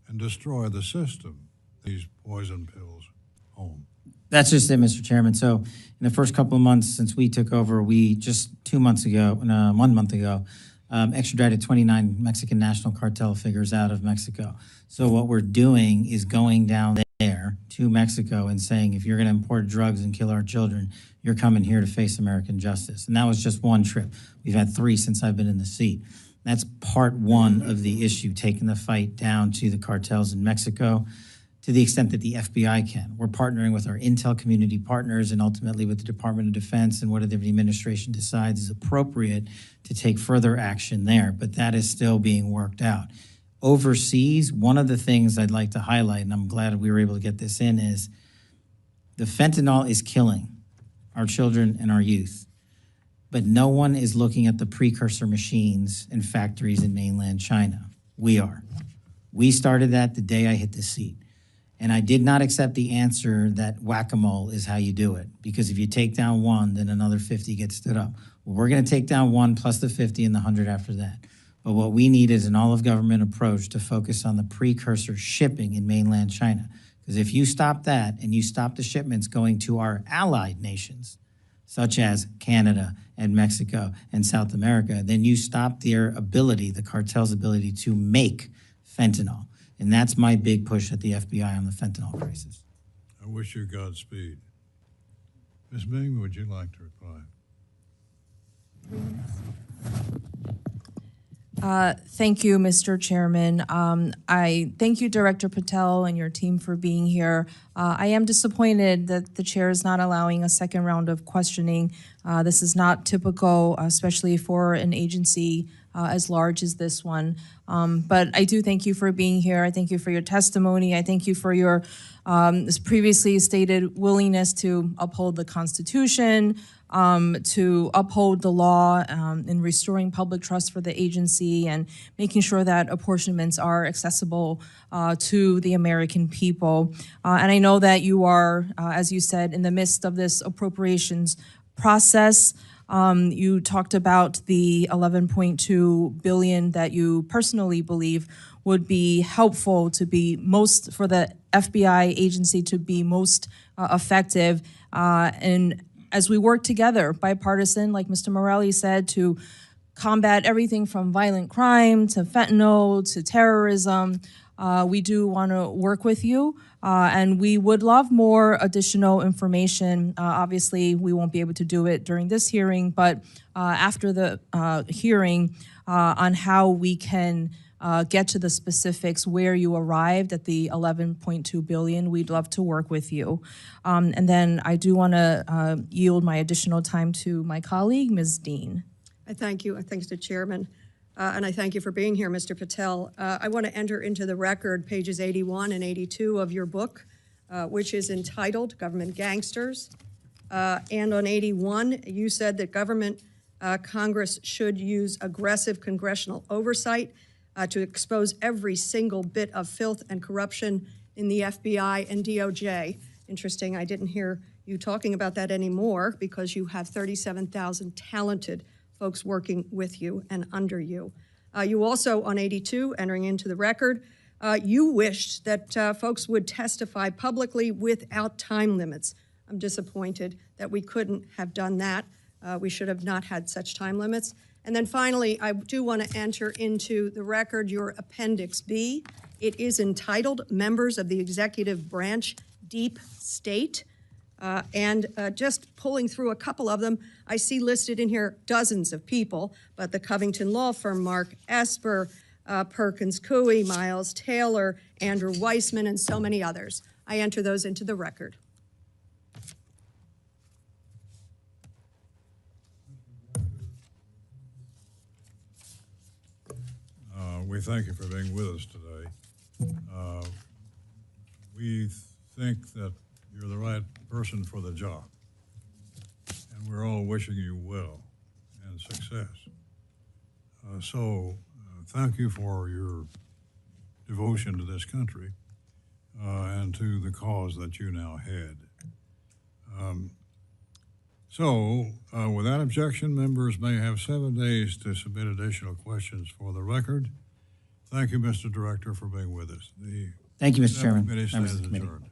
and destroy the system, these poison pills home. That's just it, Mr. Chairman. So in the first couple of months since we took over, we just 1 month ago, extradited 29 Mexican national cartel figures out of Mexico. So what we're doing is going down there to Mexico and saying, if you're going to import drugs and kill our children, you're coming here to face American justice. And that was just one trip. We've had 3 since I've been in the seat. That's part 1 of the issue, taking the fight down to the cartels in Mexico to the extent that the FBI can. We're partnering with our intel community partners and ultimately with the Department of Defense and whatever the administration decides is appropriate to take further action there. But that is still being worked out. Overseas, one of the things I'd like to highlight, and I'm glad we were able to get this in, is the fentanyl is killing our children and our youth. But no one is looking at the precursor machines and factories in mainland China. We are. We started that the day I hit the seat. And I did not accept the answer that whack-a-mole is how you do it, because if you take down 1, then another 50 gets stood up. Well, we're going to take down 1 plus the 50 and the 100 after that. But what we need is an all-of-government approach to focus on the precursor shipping in mainland China. Because if you stop that and you stop the shipments going to our allied nations, such as Canada and Mexico and South America, then you stop their ability, the cartel's ability to make fentanyl. And that's my big push at the FBI on the fentanyl crisis. I wish you Godspeed. Ms. Bing, would you like to reply? Thank you, Mr. Chairman. I thank you, Director Patel, and your team for being here. I am disappointed that the chair is not allowing a second round of questioning. This is not typical, especially for an agency as large as this one. But I do thank you for being here. I thank you for your testimony. I thank you for your as previously stated willingness to uphold the Constitution, to uphold the law in restoring public trust for the agency and making sure that apportionments are accessible to the American people. And I know that you are, as you said, in the midst of this appropriations process. You talked about the $11.2 billion that you personally believe would be helpful to be most, for the FBI agency to be most effective. And as we work together, bipartisan, like Mr. Morelli said, to combat everything from violent crime to fentanyl to terrorism, we do want to work with you. And we would love more additional information. Obviously, we won't be able to do it during this hearing, but after the hearing on how we can get to the specifics where you arrived at the $11.2 billion, we'd love to work with you. And then I do want to yield my additional time to my colleague, Ms. Dean. I thank you. Thanks to Chairman. And I thank you for being here, Mr. Patel. I want to enter into the record pages 81 and 82 of your book, which is entitled Government Gangsters. And on 81, you said that Congress should use aggressive congressional oversight to expose every single bit of filth and corruption in the FBI and DOJ. Interesting, I didn't hear you talking about that anymore because you have 37,000 talented folks working with you and under you. You also, on 82, entering into the record, you wished that folks would testify publicly without time limits. I'm disappointed that we couldn't have done that. We should have not had such time limits. And then finally, I do want to enter into the record your Appendix B. It is entitled Members of the Executive Branch Deep State. And just pulling through a couple of them, I see listed in here dozens of people, but the Covington Law Firm, Mark Esper, Perkins Coie, Miles Taylor, Andrew Weissman, and so many others. I enter those into the record. We thank you for being with us today. We think that you're the right person for the job, and we're all wishing you well and success. Thank you for your devotion to this country and to the cause that you now head. Without objection, members may have 7 days to submit additional questions for the record. Thank you, Mr. Director, for being with us. Thank you, Mr. Chairman. Subcommittee Members stands of the committee. adjourned.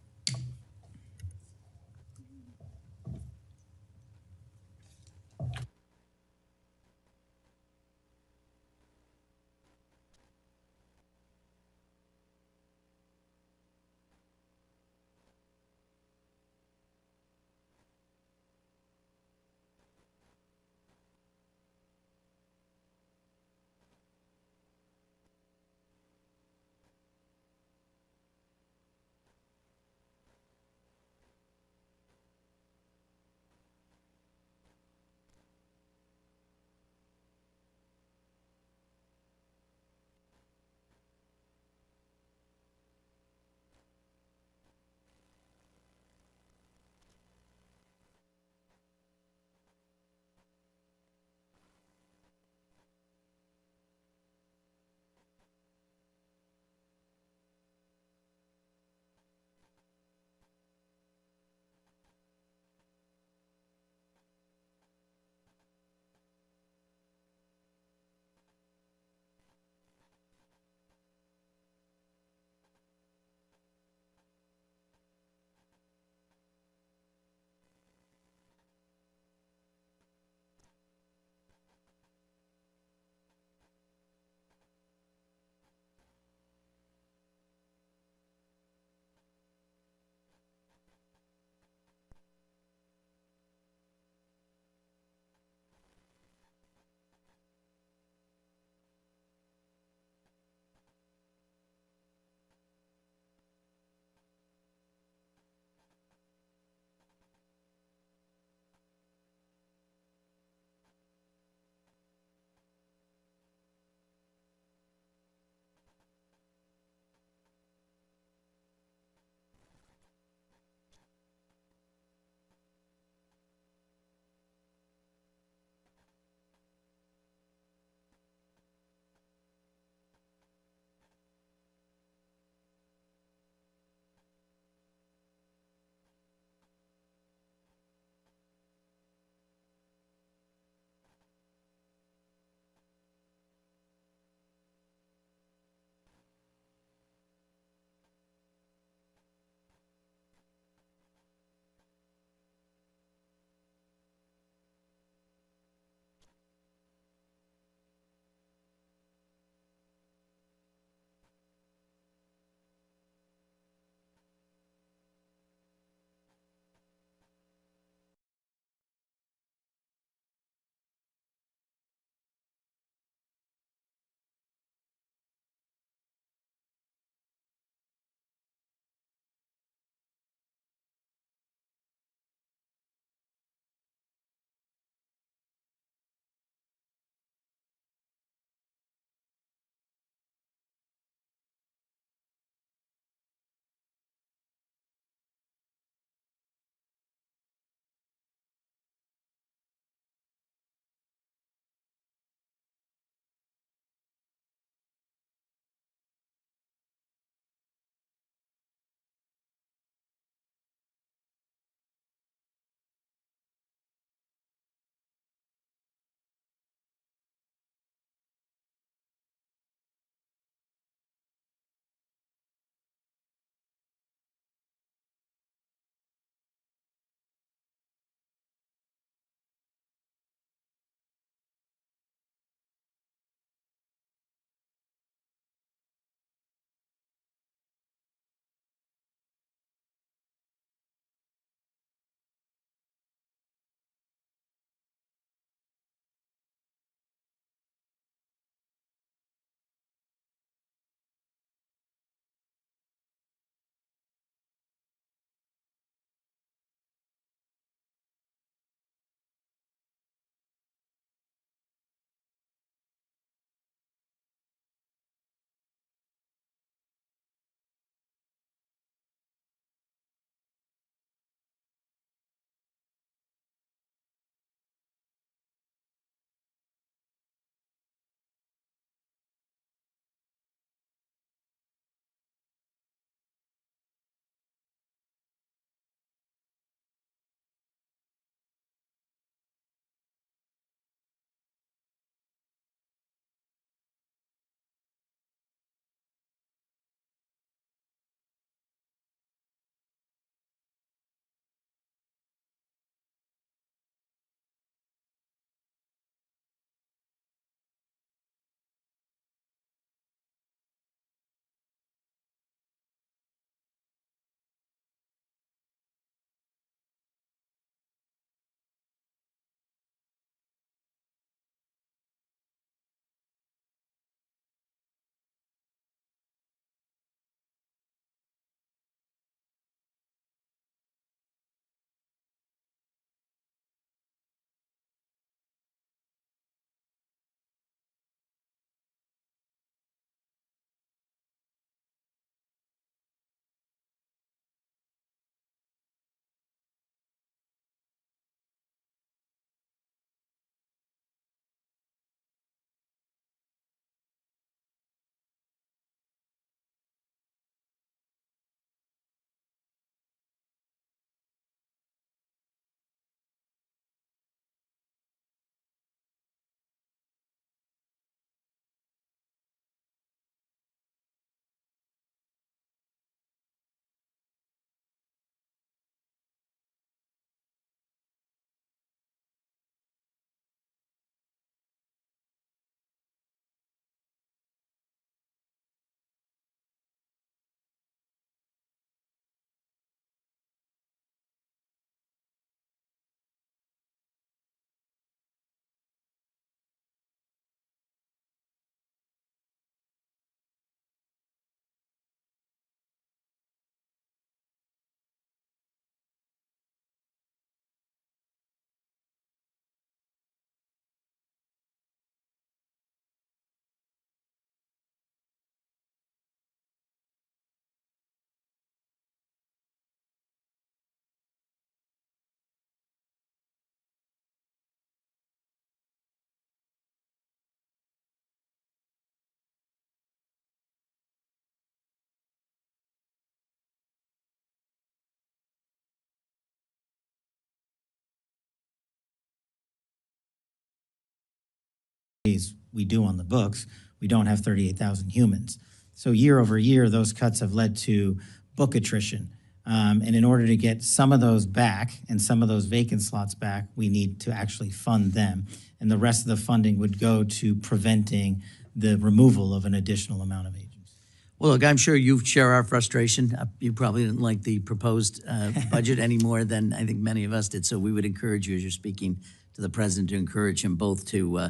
we do on the books. We don't have 38,000 humans. So year over year, those cuts have led to book attrition. And in order to get some of those back and some of those vacant slots back, we need to actually fund them. And the rest of the funding would go to preventing the removal of an additional amount of agents. Well, look, I'm sure you share our frustration. You probably didn't like the proposed budget any more than I think many of us did. So we would encourage you, as you're speaking to the president, to encourage him both to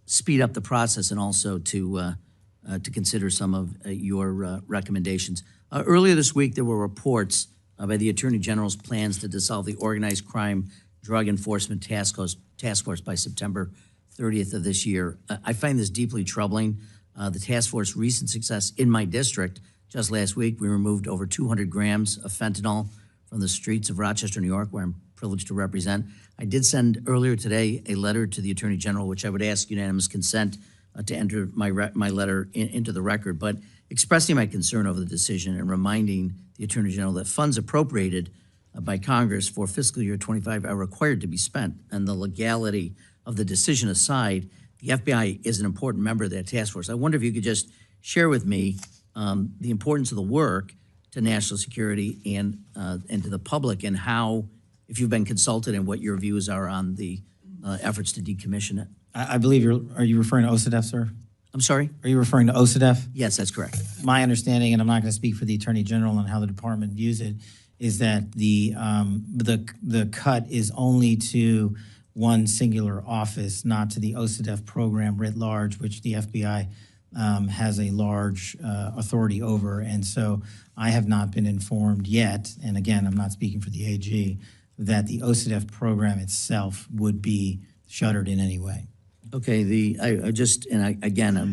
speed up the process and also to consider some of your recommendations. Earlier this week, there were reports by the Attorney General's plans to dissolve the Organized Crime Drug Enforcement Task Force by September 30th of this year. I find this deeply troubling. The task force's recent success in my district, just last week, we removed over 200 grams of fentanyl from the streets of Rochester, New York, where I'm privileged to represent. I did send earlier today a letter to the Attorney General, which I would ask unanimous consent to enter my letter into the record, but expressing my concern over the decision and reminding the Attorney General that funds appropriated by Congress for fiscal year 25 are required to be spent, and the legality of the decision aside, the FBI is an important member of that task force. I wonder if you could just share with me the importance of the work to national security and to the public, and how, if you've been consulted, and what your views are on the efforts to decommission it. I believe are you referring to OCDEF, sir? I'm sorry? Are you referring to OCDEF? Yes, that's correct. My understanding, and I'm not going to speak for the Attorney General on how the department views it, is that the cut is only to one singular office, not to the OCDEF program writ large, which the FBI has a large authority over. And so I have not been informed yet, and again, I'm not speaking for the AG, that the OCDEF program itself would be shuttered in any way. Okay,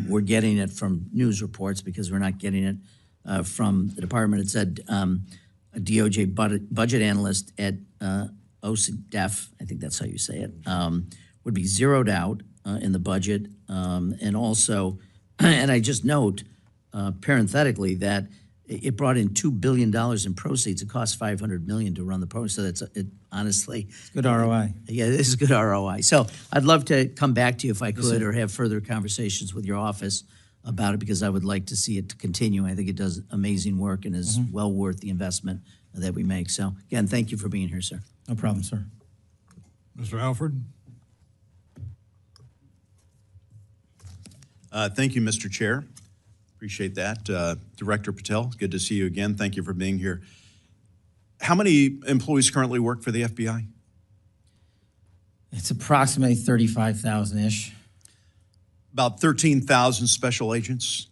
we're getting it from news reports because we're not getting it from the department. It said a DOJ budget analyst at OCDEF, I think that's how you say it, would be zeroed out in the budget. And also, and I just note parenthetically that it brought in $2 billion in proceeds. It cost $500 million to run the program. So that's honestly good ROI. Yeah, this is good ROI. So I'd love to come back to you if I could, or have further conversations with your office about it, because I would like to see it continue. I think it does amazing work and is well worth the investment that we make. So again, thank you for being here, sir. No problem, sir. Mr. Alford? Thank you, Mr. Chair. Appreciate that. Director Patel, good to see you again. Thank you for being here. How many employees currently work for the FBI? It's approximately 35,000-ish. About 13,000 special agents?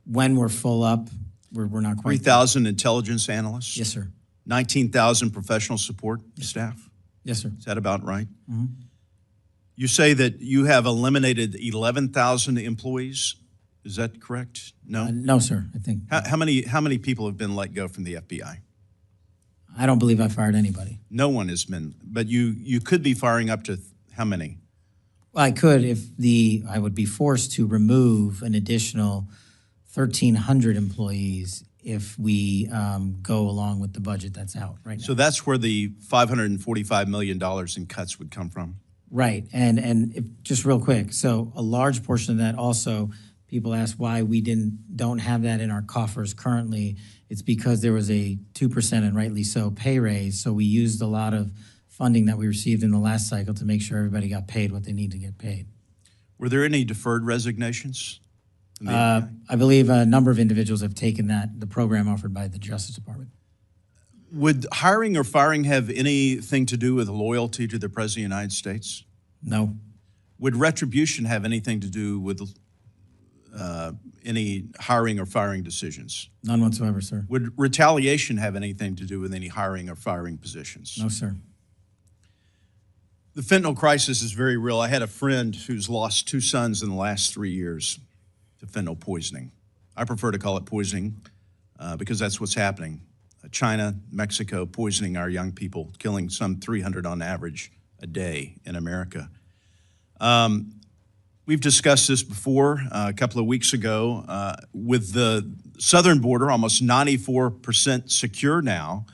When we're full up, we're not quite. 3,000 intelligence analysts? Yes, sir. 19,000 professional support staff? Yes, sir. Is that about right? Mm-hmm. You say that you have eliminated 11,000 employees. Is that correct? No? No, sir, I think. How many people have been let go from the FBI? I don't believe I fired anybody. No one has been, but you could be firing up to how many? Well, I could if I would be forced to remove an additional 1,300 employees if we go along with the budget that's out right now. So that's where the $545 million in cuts would come from? Right, and just real quick, so a large portion of that also, people ask why we don't have that in our coffers currently. It's because there was a 2%, and rightly so, pay raise. So we used a lot of funding that we received in the last cycle to make sure everybody got paid what they need to get paid. Were there any deferred resignations? I believe a number of individuals have taken the program offered by the Justice Department. Would hiring or firing have anything to do with loyalty to the President of the United States? No. Would retribution have anything to do with any hiring or firing decisions? None whatsoever, sir. Would retaliation have anything to do with any hiring or firing positions? No, sir. The fentanyl crisis is very real. I had a friend who's lost 2 sons in the last 3 years to fentanyl poisoning. I prefer to call it poisoning because that's what's happening. China, Mexico, poisoning our young people, killing some 300 on average a day in America. We've discussed this before a couple of weeks ago. With the southern border almost 94% secure now,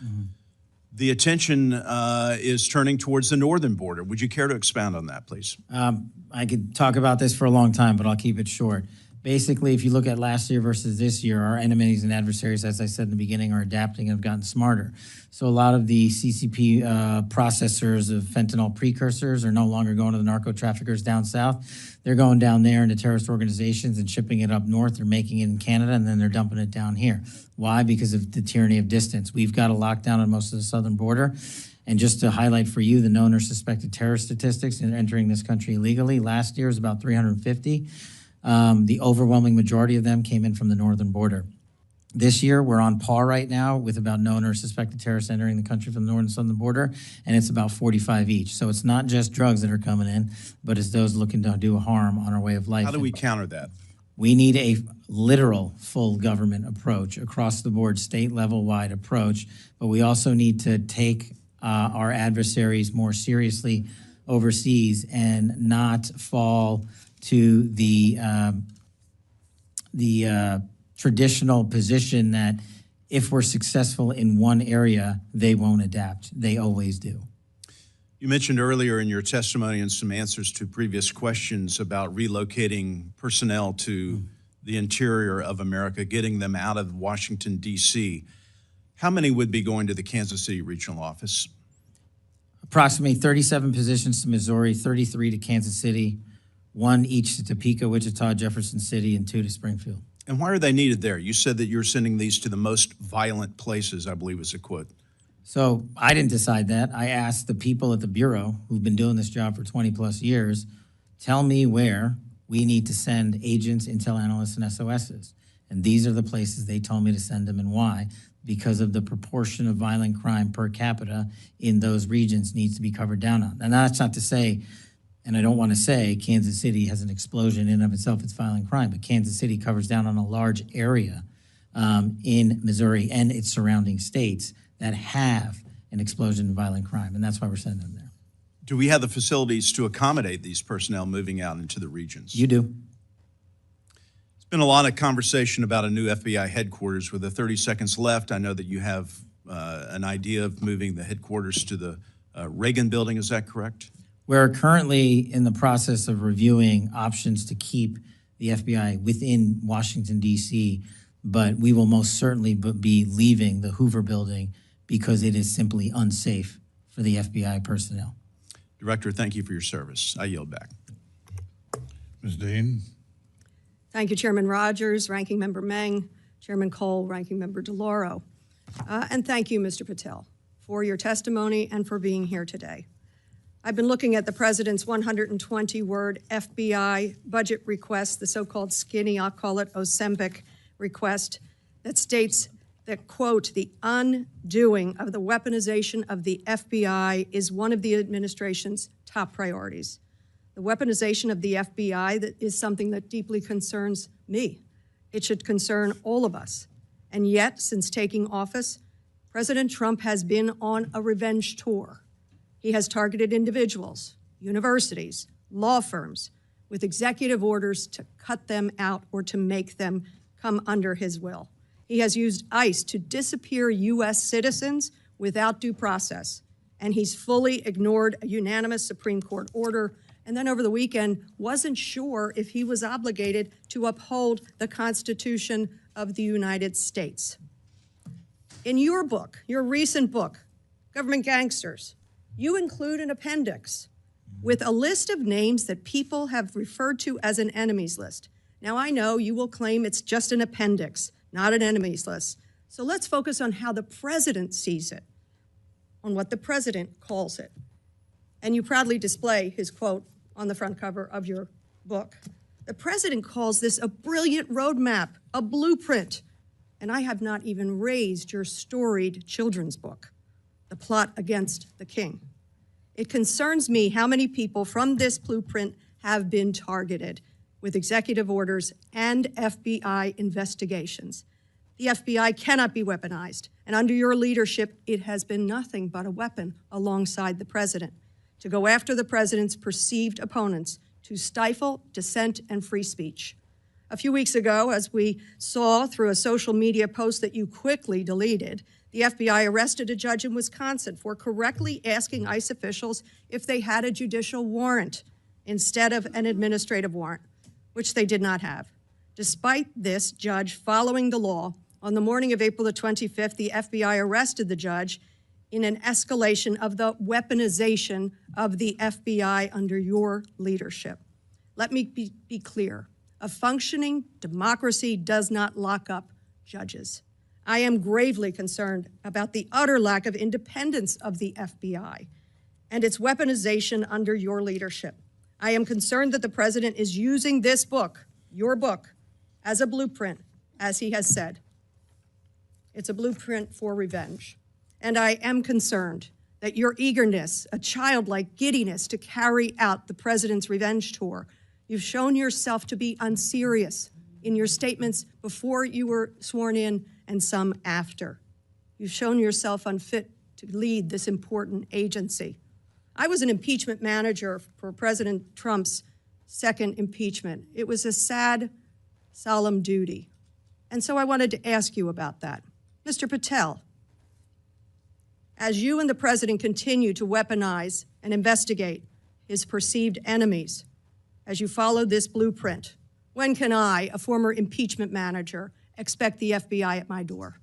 The attention is turning towards the northern border. Would you care to expound on that, please? I could talk about this for a long time, but I'll keep it short. Basically, if you look at last year versus this year, our enemies and adversaries, as I said in the beginning, are adapting and have gotten smarter. So a lot of the CCP processors of fentanyl precursors are no longer going to the narco traffickers down south. They're going down there into terrorist organizations and shipping it up north. They're making it in Canada, and then they're dumping it down here. Why? Because of the tyranny of distance. We've got a lockdown on most of the southern border. And just to highlight for you the known or suspected terrorist statistics in entering this country illegally, last year was about 350. The overwhelming majority of them came in from the northern border. This year, we're on par right now with about known or suspected terrorists entering the country from the northern and southern border, and it's about 45 each. So it's not just drugs that are coming in, but it's those looking to do harm on our way of life. How do we counter that? We need a literal full government approach, across the board, state level wide approach, but we also need to take our adversaries more seriously overseas and not fall to the traditional position that if we're successful in one area, they won't adapt. They always do. You mentioned earlier in your testimony and some answers to previous questions about relocating personnel to the interior of America, getting them out of Washington, D.C. How many would be going to the Kansas City regional office? Approximately 37 positions to Missouri, 33 to Kansas City, 1 each to Topeka, Wichita, Jefferson City, and 2 to Springfield. And why are they needed there? You said that you're sending these to the most violent places, I believe was a quote. So I didn't decide that. I asked the people at the Bureau who've been doing this job for 20 plus years, tell me where we need to send agents, intel analysts, and SOSs. And these are the places they told me to send them and why. Because of the proportion of violent crime per capita in those regions needs to be covered down on. And that's not to say, and I don't want to say Kansas City has an explosion in and of itself, it's violent crime, but Kansas City covers down on a large area in Missouri and its surrounding states that have an explosion in violent crime, and that's why we're sending them there. Do we have the facilities to accommodate these personnel moving out into the regions? You do. There's been a lot of conversation about a new FBI headquarters. With the 30 seconds left, I know that you have an idea of moving the headquarters to the Reagan building, is that correct? We're currently in the process of reviewing options to keep the FBI within Washington, D.C., but we will most certainly be leaving the Hoover building because it is simply unsafe for the FBI personnel. Director, thank you for your service. I yield back. Ms. Dean? Thank you, Chairman Rogers, Ranking Member Meng, Chairman Cole, Ranking Member DeLauro. And thank you, Mr. Patel, for your testimony and for being here today. I've been looking at the President's 120-word FBI budget request, the so-called skinny, I'll call it Ozempic request, that states that, quote, the undoing of the weaponization of the FBI is one of the administration's top priorities. The weaponization of the FBI that is something that deeply concerns me. It should concern all of us. And yet, since taking office, President Trump has been on a revenge tour. He has targeted individuals, universities, law firms, with executive orders to cut them out or to make them come under his will. He has used ICE to disappear U.S. citizens without due process, and he's fully ignored a unanimous Supreme Court order, and then over the weekend wasn't sure if he was obligated to uphold the Constitution of the United States. In your book, your recent book, Government Gangsters, you include an appendix with a list of names that people have referred to as an enemies list. Now, I know you will claim it's just an appendix, not an enemies list. So let's focus on how the president sees it, on what the president calls it. And you proudly display his quote on the front cover of your book. The president calls this a brilliant roadmap, a blueprint. And I have not even raised your storied children's book, The Plot Against the King. It concerns me how many people from this blueprint have been targeted with executive orders and FBI investigations. The FBI cannot be weaponized, and under your leadership, it has been nothing but a weapon alongside the president to go after the president's perceived opponents, to stifle dissent and free speech. A few weeks ago, as we saw through a social media post that you quickly deleted, The FBI arrested a judge in Wisconsin for correctly asking ICE officials if they had a judicial warrant instead of an administrative warrant, which they did not have. Despite this judge following the law, on the morning of April the 25th, the FBI arrested the judge in an escalation of the weaponization of the FBI under your leadership. Let me be clear. A functioning democracy does not lock up judges. I am gravely concerned about the utter lack of independence of the FBI and its weaponization under your leadership. I am concerned that the president is using this book, your book, as a blueprint, as he has said. It's a blueprint for revenge. And I am concerned that your eagerness, a childlike giddiness to carry out the president's revenge tour, you've shown yourself to be unserious in your statements before you were sworn in and some after. You've shown yourself unfit to lead this important agency. I was an impeachment manager for President Trump's second impeachment. It was a sad, solemn duty. And so I wanted to ask you about that. Mr. Patel, as you and the president continue to weaponize and investigate his perceived enemies, as you follow this blueprint, when can I, a former impeachment manager, expect the FBI at my door?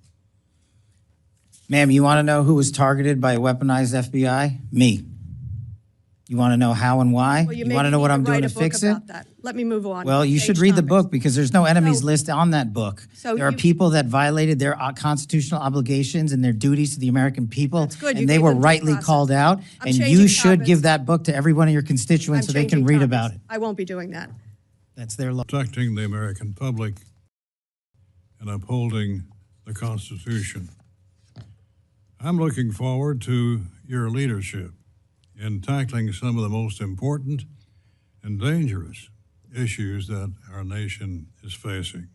Ma'am, you want to know who was targeted by a weaponized FBI? Me. You want to know how and why? Well, you want to know what I'm doing to fix it? That. Let me move on. Well, you should read the book because there's no enemies list on that book. So there are you- people that violated their constitutional obligations and their duties to the American people. That's good. You And they gave were them due rightly process. called out. I'm And changing you should topics. give that book to every one of your constituents so they can read about it. I won't be doing that. That's their law. Protecting the American public and upholding the Constitution. I'm looking forward to your leadership in tackling some of the most important and dangerous issues that our nation is facing.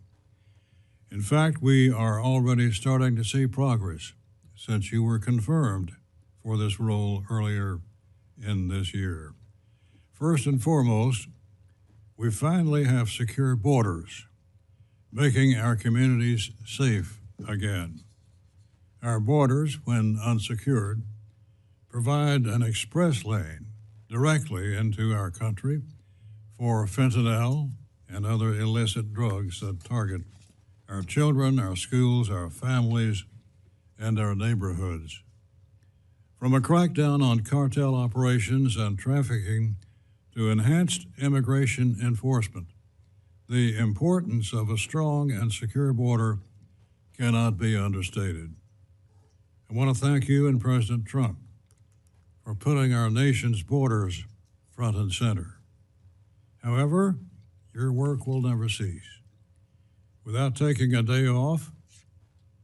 In fact, we are already starting to see progress since you were confirmed for this role earlier in this year. First and foremost, we finally have secure borders, making our communities safe again. Our borders, when unsecured, provide an express lane directly into our country for fentanyl and other illicit drugs that target our children, our schools, our families, and our neighborhoods. From a crackdown on cartel operations and trafficking to enhanced immigration enforcement, the importance of a strong and secure border cannot be understated. I want to thank you and President Trump for putting our nation's borders front and center. However, your work will never cease. Without taking a day off,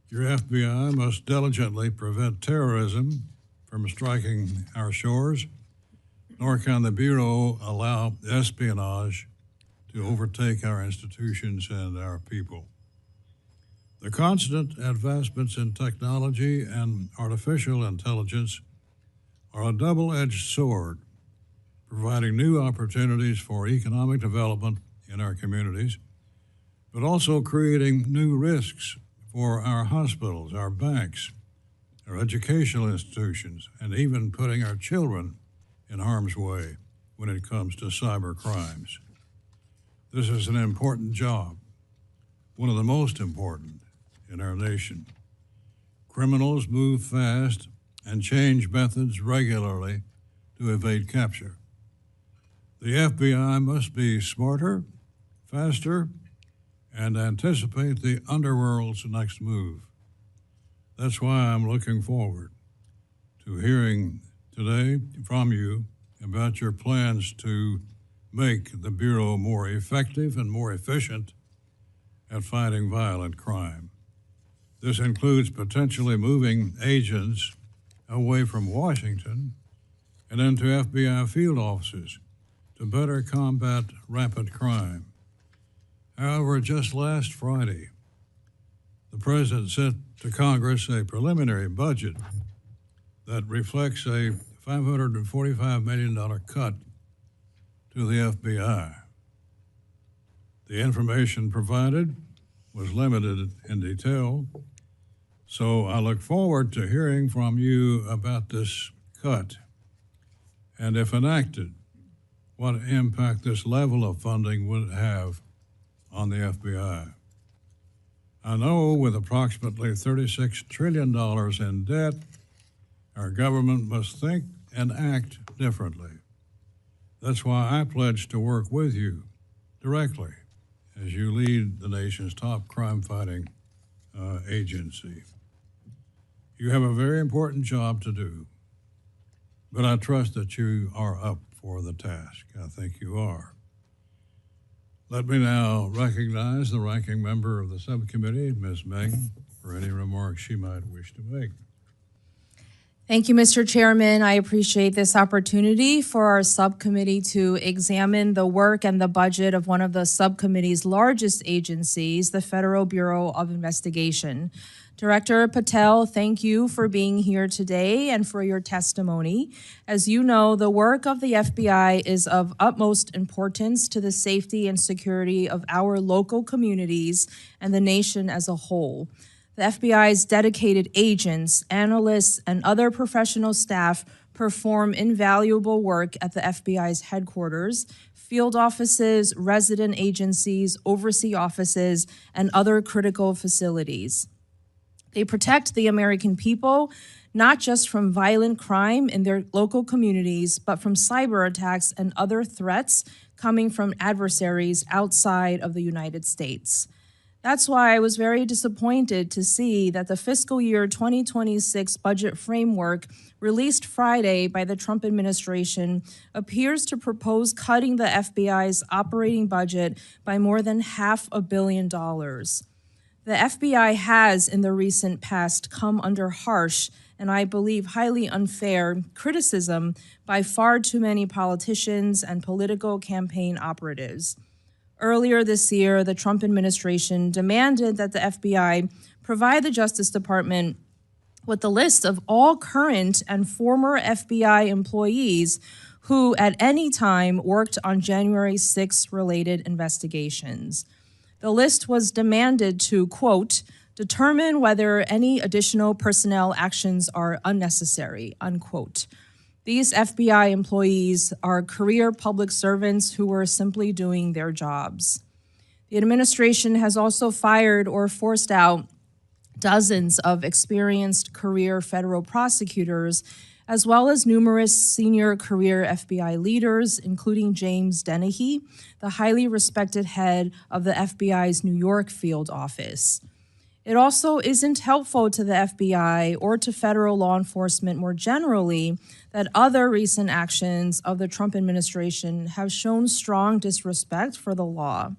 your FBI must diligently prevent terrorism from striking our shores, nor can the Bureau allow espionage to overtake our institutions and our people. The constant advancements in technology and artificial intelligence are a double-edged sword, providing new opportunities for economic development in our communities, but also creating new risks for our hospitals, our banks, our educational institutions, and even putting our children in harm's way when it comes to cyber crimes. This is an important job, one of the most important in our nation. Criminals move fast and change methods regularly to evade capture. The FBI must be smarter, faster, and anticipate the underworld's next move. That's why I'm looking forward to hearing today from you about your plans to make the Bureau more effective and more efficient at fighting violent crime. This includes potentially moving agents away from Washington and into FBI field offices to better combat rampant crime. However, just last Friday, the President sent to Congress a preliminary budget that reflects a $545 million cut to the FBI. The information provided was limited in detail, So I look forward to hearing from you about this cut, and if enacted, what impact this level of funding would have on the FBI. I know with approximately $36 trillion in debt, our government must think and act differently. That's why I pledge to work with you directly as you lead the nation's top crime-fighting agency. You have a very important job to do, but I trust that you are up for the task. I think you are. Let me now recognize the ranking member of the subcommittee, Ms. Meng, for any remarks she might wish to make. Thank you, Mr. Chairman. I appreciate this opportunity for our subcommittee to examine the work and the budget of one of the subcommittee's largest agencies, the Federal Bureau of Investigation. Director Patel, thank you for being here today and for your testimony. As you know, the work of the FBI is of utmost importance to the safety and security of our local communities and the nation as a whole. The FBI's dedicated agents, analysts, and other professional staff perform invaluable work at the FBI's headquarters, field offices, resident agencies, overseas offices, and other critical facilities. They protect the American people, not just from violent crime in their local communities, but from cyber attacks and other threats coming from adversaries outside of the United States. That's why I was very disappointed to see that the fiscal year 2026 budget framework released Friday by the Trump administration appears to propose cutting the FBI's operating budget by more than $500 million. The FBI has, in the recent past, come under harsh and I believe highly unfair criticism by far too many politicians and political campaign operatives. Earlier this year, the Trump administration demanded that the FBI provide the Justice Department with a list of all current and former FBI employees who at any time worked on January 6 related investigations. The list was demanded to, quote, determine whether any additional personnel actions are unnecessary, unquote. These FBI employees are career public servants who were simply doing their jobs. The administration has also fired or forced out dozens of experienced career federal prosecutors, as well as numerous senior career FBI leaders, including James Dennehy, the highly respected head of the FBI's New York field office. It also isn't helpful to the FBI or to federal law enforcement more generally that other recent actions of the Trump administration have shown strong disrespect for the law.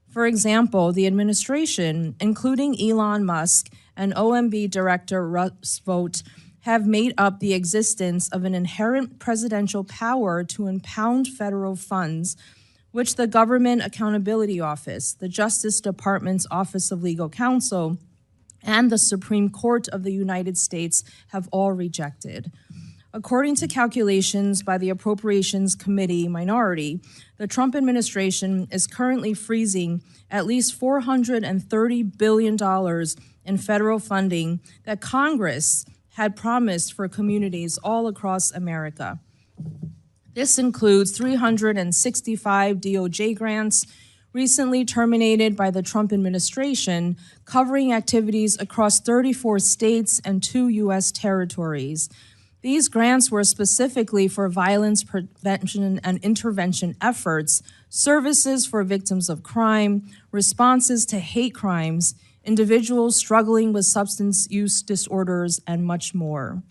For example, the administration, including Elon Musk and OMB Director Russ Vought, have made up the existence of an inherent presidential power to impound federal funds, which the Government Accountability Office, the Justice Department's Office of Legal Counsel, and the Supreme Court of the United States have all rejected. According to calculations by the Appropriations Committee minority, the Trump administration is currently freezing at least $430 billion in federal funding that Congress had promised for communities all across America. This includes 365 DOJ grants recently terminated by the Trump administration, covering activities across 34 states and 2 U.S. territories. These grants were specifically for violence prevention and intervention efforts, services for victims of crime, responses to hate crimes, individuals struggling with substance use disorders, and much more.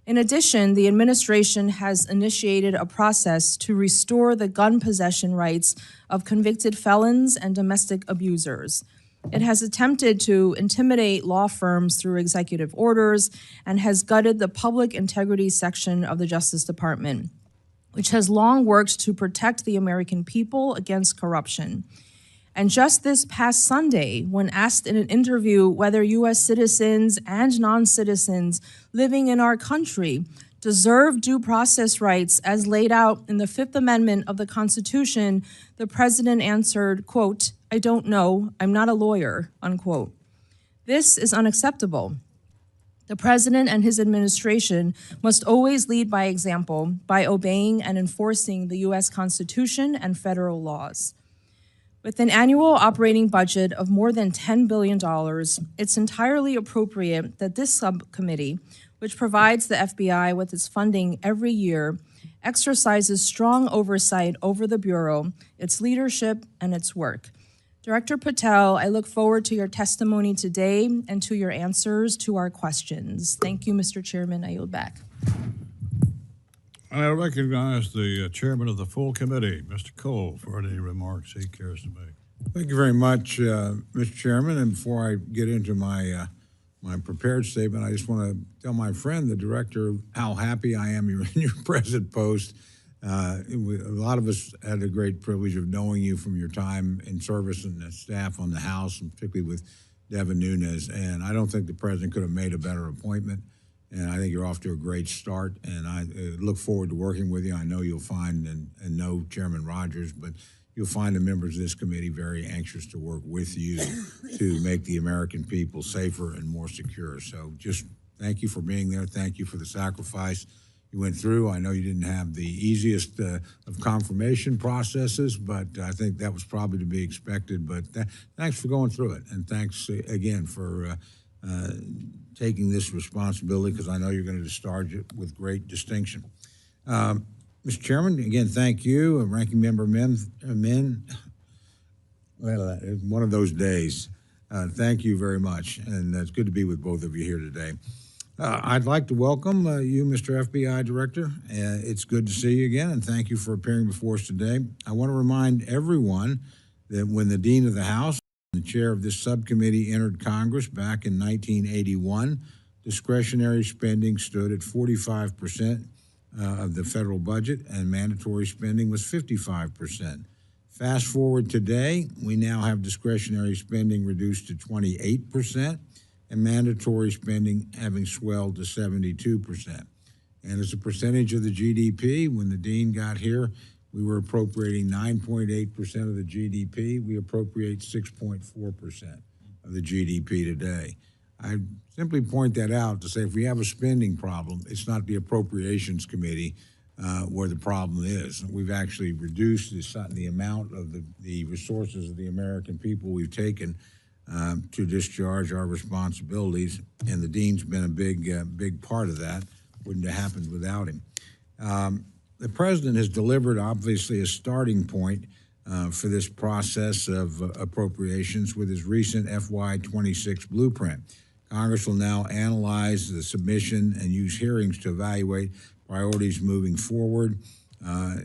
In addition, the administration has initiated a process to restore the gun possession rights of convicted felons and domestic abusers. It has attempted to intimidate law firms through executive orders and has gutted the public integrity section of the Justice Department, which has long worked to protect the American people against corruption. And just this past Sunday, when asked in an interview whether U.S. citizens and non-citizens living in our country deserve due process rights as laid out in the Fifth Amendment of the Constitution, the president answered, quote, "I don't know, I'm not a lawyer," unquote. This is unacceptable. The President and his administration must always lead by example by obeying and enforcing the U.S. Constitution and federal laws. With an annual operating budget of more than $10 billion, it's entirely appropriate that this subcommittee, which provides the FBI with its funding every year, exercises strong oversight over the Bureau, its leadership, and its work. Director Patel, I look forward to your testimony today and to your answers to our questions. Thank you, Mr. Chairman. I yield back. I recognize the chairman of the full committee, Mr. Cole, for any remarks he cares to make. Thank you very much, Mr. Chairman. And before I get into my prepared statement, I just want to tell my friend, the director, how happy I am you're in your present post. A lot of us had the great privilege of knowing you from your time in service and the staff on the House, and particularly with Devin Nunes. And I don't think the president could have made a better appointment. And I think you're off to a great start. And I look forward to working with you. I know you'll find, and know Chairman Rogers, but you'll find the members of this committee very anxious to work with you to make the American people safer and more secure. So just thank you for being there. Thank you for the sacrifice you went through. I know you didn't have the easiest of confirmation processes, but I think that was probably to be expected. But thanks for going through it, and thanks again for taking this responsibility, because I know you're going to discharge it with great distinction. Mr. Chairman, again, thank you, and Ranking Member Men. Well, it's one of those days. Thank you very much, and it's good to be with both of you here today. I'd like to welcome you, Mr. FBI Director. It's good to see you again, and thank you for appearing before us today. I want to remind everyone that when the Dean of the House and the chair of this subcommittee entered Congress back in 1981, discretionary spending stood at 45% of the federal budget, and mandatory spending was 55%. Fast forward today, we now have discretionary spending reduced to 28%, and mandatory spending having swelled to 72%. And as a percentage of the GDP, when the Dean got here, we were appropriating 9.8% of the GDP. We appropriate 6.4% of the GDP today. I simply point that out to say if we have a spending problem, it's not the Appropriations Committee where the problem is. We've actually reduced the amount of the resources of the American people we've taken to discharge our responsibilities, and the Dean's been a big part of that. Wouldn't have happened without him. The President has delivered, obviously, a starting point for this process of appropriations with his recent FY26 blueprint. Congress will now analyze the submission and use hearings to evaluate priorities moving forward,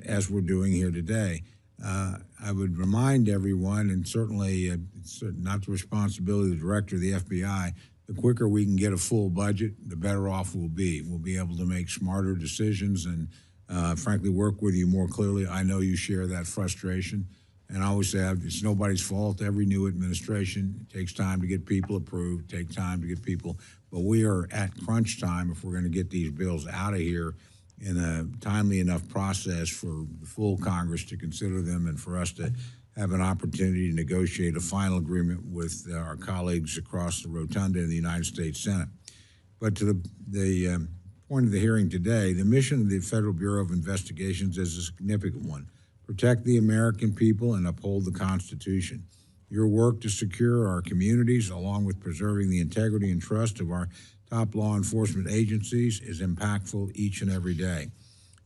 as we're doing here today. I would remind everyone, and certainly it's not the responsibility of the director of the FBI, the quicker we can get a full budget, the better off we'll be. We'll be able to make smarter decisions and, frankly, work with you more clearly. I know you share that frustration. And I always say it's nobody's fault. Every new administration, it takes time to get people approved, take time to get people. But we are at crunch time if we're going to get these bills out of here in a timely enough process for the full Congress to consider them and for us to have an opportunity to negotiate a final agreement with our colleagues across the rotunda in the United States Senate. But to the point of the hearing today, the mission of the Federal Bureau of Investigations is a significant one. Protect the American people and uphold the Constitution. Your work to secure our communities, along with preserving the integrity and trust of our top law enforcement agencies, is impactful each and every day.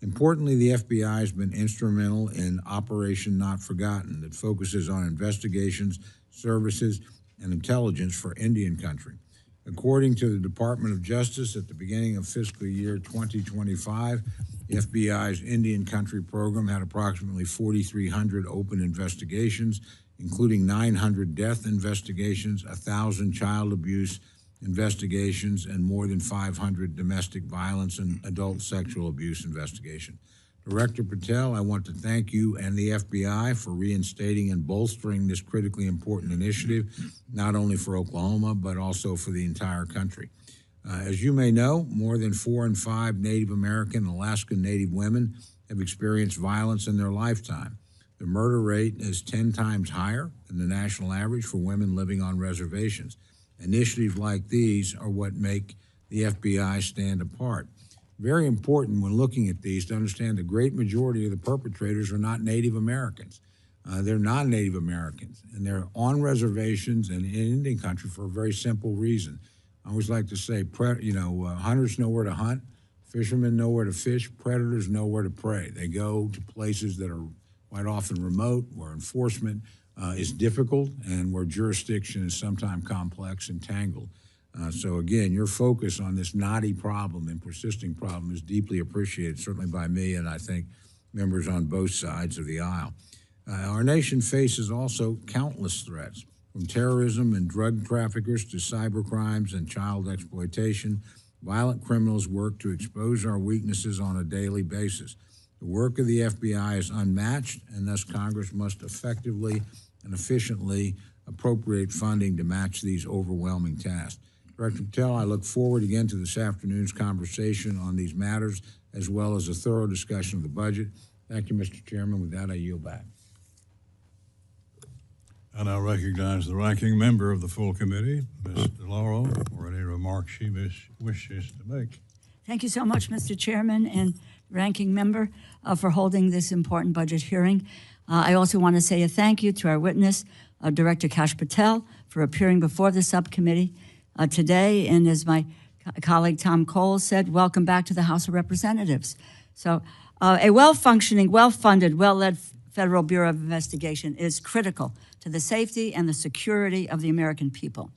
Importantly, the FBI has been instrumental in Operation Not Forgotten that focuses on investigations, services, and intelligence for Indian country. According to the Department of Justice, at the beginning of fiscal year 2025, the FBI's Indian Country program had approximately 4,300 open investigations, including 900 death investigations, 1,000 child abuse investigations, and more than 500 domestic violence and adult sexual abuse investigations. Director Patel, I want to thank you and the FBI for reinstating and bolstering this critically important initiative, not only for Oklahoma, but also for the entire country. As you may know, more than 4 in 5 Native American and Alaskan Native women have experienced violence in their lifetime. The murder rate is 10 times higher than the national average for women living on reservations. Initiatives like these are what make the FBI stand apart. Very important when looking at these to understand the great majority of the perpetrators are not Native Americans. They're non-Native Americans, and they're on reservations and in Indian country for a very simple reason. I always like to say, hunters know where to hunt, fishermen know where to fish, predators know where to prey. They go to places that are quite often remote, where enforcement is difficult, and where jurisdiction is sometimes complex and tangled. So again, your focus on this knotty problem and persisting problem is deeply appreciated, certainly by me and I think members on both sides of the aisle. Our nation faces also countless threats, from terrorism and drug traffickers to cyber crimes and child exploitation. Violent criminals work to expose our weaknesses on a daily basis. The work of the FBI is unmatched, and thus Congress must effectively and efficiently appropriate funding to match these overwhelming tasks. Director Patel, I look forward again to this afternoon's conversation on these matters, as well as a thorough discussion of the budget. Thank you, Mr. Chairman. With that, I yield back. I now recognize the ranking member of the full committee, Ms. DeLauro, for any remarks she wishes to make. Thank you so much, Mr. Chairman and ranking member, for holding this important budget hearing. I also want to say a thank you to our witness, Director Kash Patel, for appearing before the subcommittee today. And as my colleague Tom Cole said, welcome back to the House of Representatives. So a well-functioning, well-funded, well-led Federal Bureau of Investigation is critical to the safety and the security of the American people.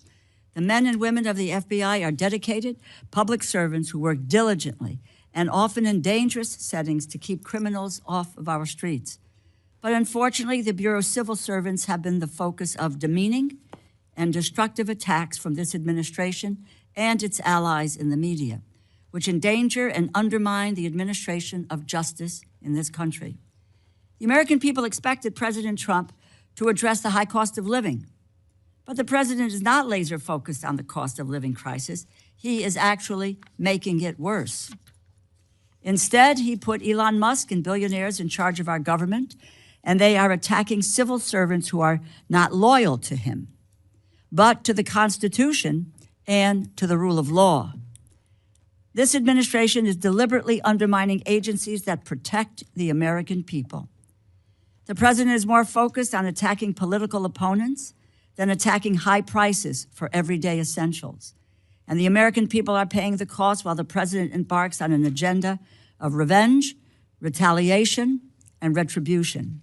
The men and women of the FBI are dedicated public servants who work diligently and often in dangerous settings to keep criminals off of our streets. But unfortunately, the Bureau's civil servants have been the focus of demeaning and destructive attacks from this administration and its allies in the media, which endanger and undermine the administration of justice in this country. The American people expected President Trump to address the high cost of living. But the president is not laser focused on the cost of living crisis. He is actually making it worse. Instead, he put Elon Musk and billionaires in charge of our government, and they are attacking civil servants who are not loyal to him, but to the Constitution and to the rule of law. This administration is deliberately undermining agencies that protect the American people. The president is more focused on attacking political opponents than attacking high prices for everyday essentials. And the American people are paying the cost while the president embarks on an agenda of revenge, retaliation, and retribution.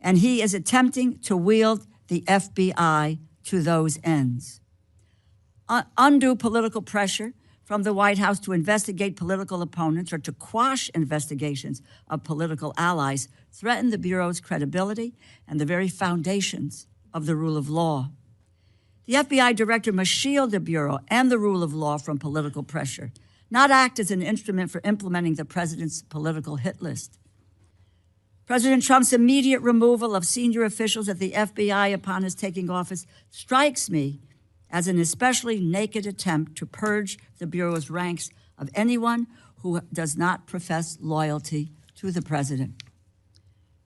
And he is attempting to wield the FBI to those ends. Undue political pressure from the White House to investigate political opponents or to quash investigations of political allies threaten the Bureau's credibility and the very foundations of the rule of law. The FBI director must shield the Bureau and the rule of law from political pressure, not act as an instrument for implementing the president's political hit list. President Trump's immediate removal of senior officials at the FBI upon his taking office strikes me as an especially naked attempt to purge the Bureau's ranks of anyone who does not profess loyalty to the president.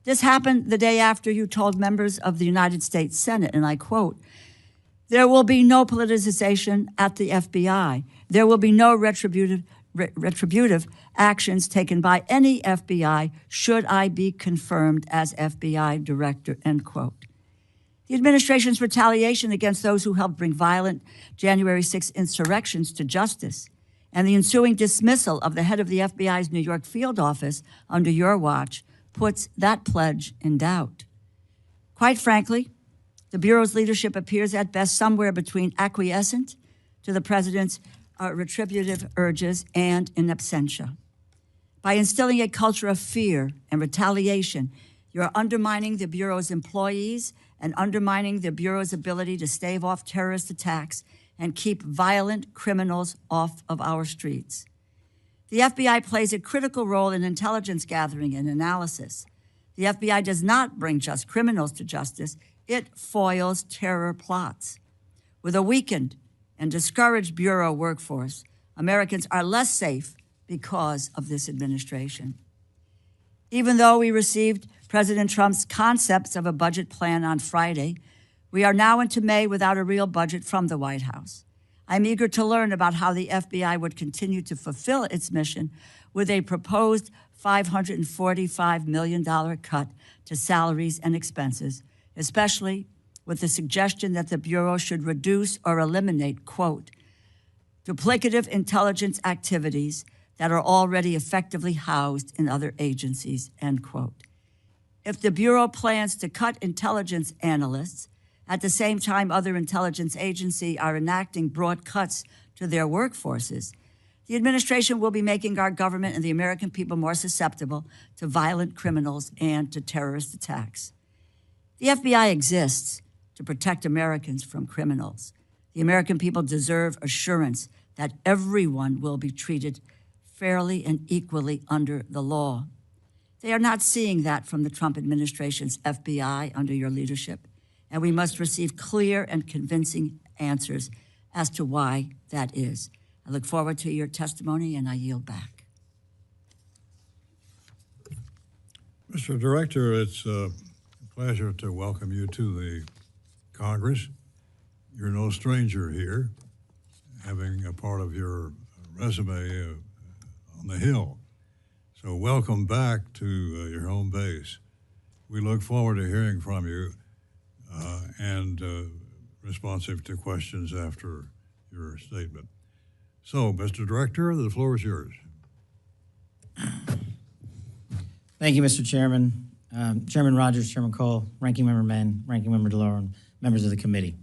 This happened the day after you told members of the United States Senate, and I quote, "There will be no politicization at the FBI. There will be no retributive actions taken by any FBI should I be confirmed as FBI director," end quote. The administration's retaliation against those who helped bring violent January 6 insurrections to justice and the ensuing dismissal of the head of the FBI's New York field office under your watch puts that pledge in doubt. Quite frankly, the Bureau's leadership appears at best somewhere between acquiescent to the president's retributive urges and in absentia. By instilling a culture of fear and retaliation, you're undermining the Bureau's employees and undermining the Bureau's ability to stave off terrorist attacks and keep violent criminals off of our streets. The FBI plays a critical role in intelligence gathering and analysis. The FBI does not bring just criminals to justice, it foils terror plots. With a weakened and discouraged Bureau workforce, Americans are less safe because of this administration. Even though we received President Trump's concepts of a budget plan on Friday, we are now into May without a real budget from the White House. I'm eager to learn about how the FBI would continue to fulfill its mission with a proposed $545 million cut to salaries and expenses, especially with the suggestion that the Bureau should reduce or eliminate, quote, duplicative intelligence activities that are already effectively housed in other agencies, end quote. If the Bureau plans to cut intelligence analysts, at the same time other intelligence agencies are enacting broad cuts to their workforces, the administration will be making our government and the American people more susceptible to violent criminals and to terrorist attacks. The FBI exists to protect Americans from criminals. The American people deserve assurance that everyone will be treated fairly and equally under the law. They are not seeing that from the Trump administration's FBI under your leadership, and we must receive clear and convincing answers as to why that is. I look forward to your testimony, and I yield back. Mr. Director, it's a pleasure to welcome you to the Congress. You're no stranger here, having a part of your resume on the Hill. So welcome back to your home base. We look forward to hearing from you and responsive to questions after your statement. So, Mr. Director, the floor is yours. Thank you, Mr. Chairman. Chairman Rogers, Chairman Cole, Ranking Member Mann, Ranking Member DeLauro, and members of the committee.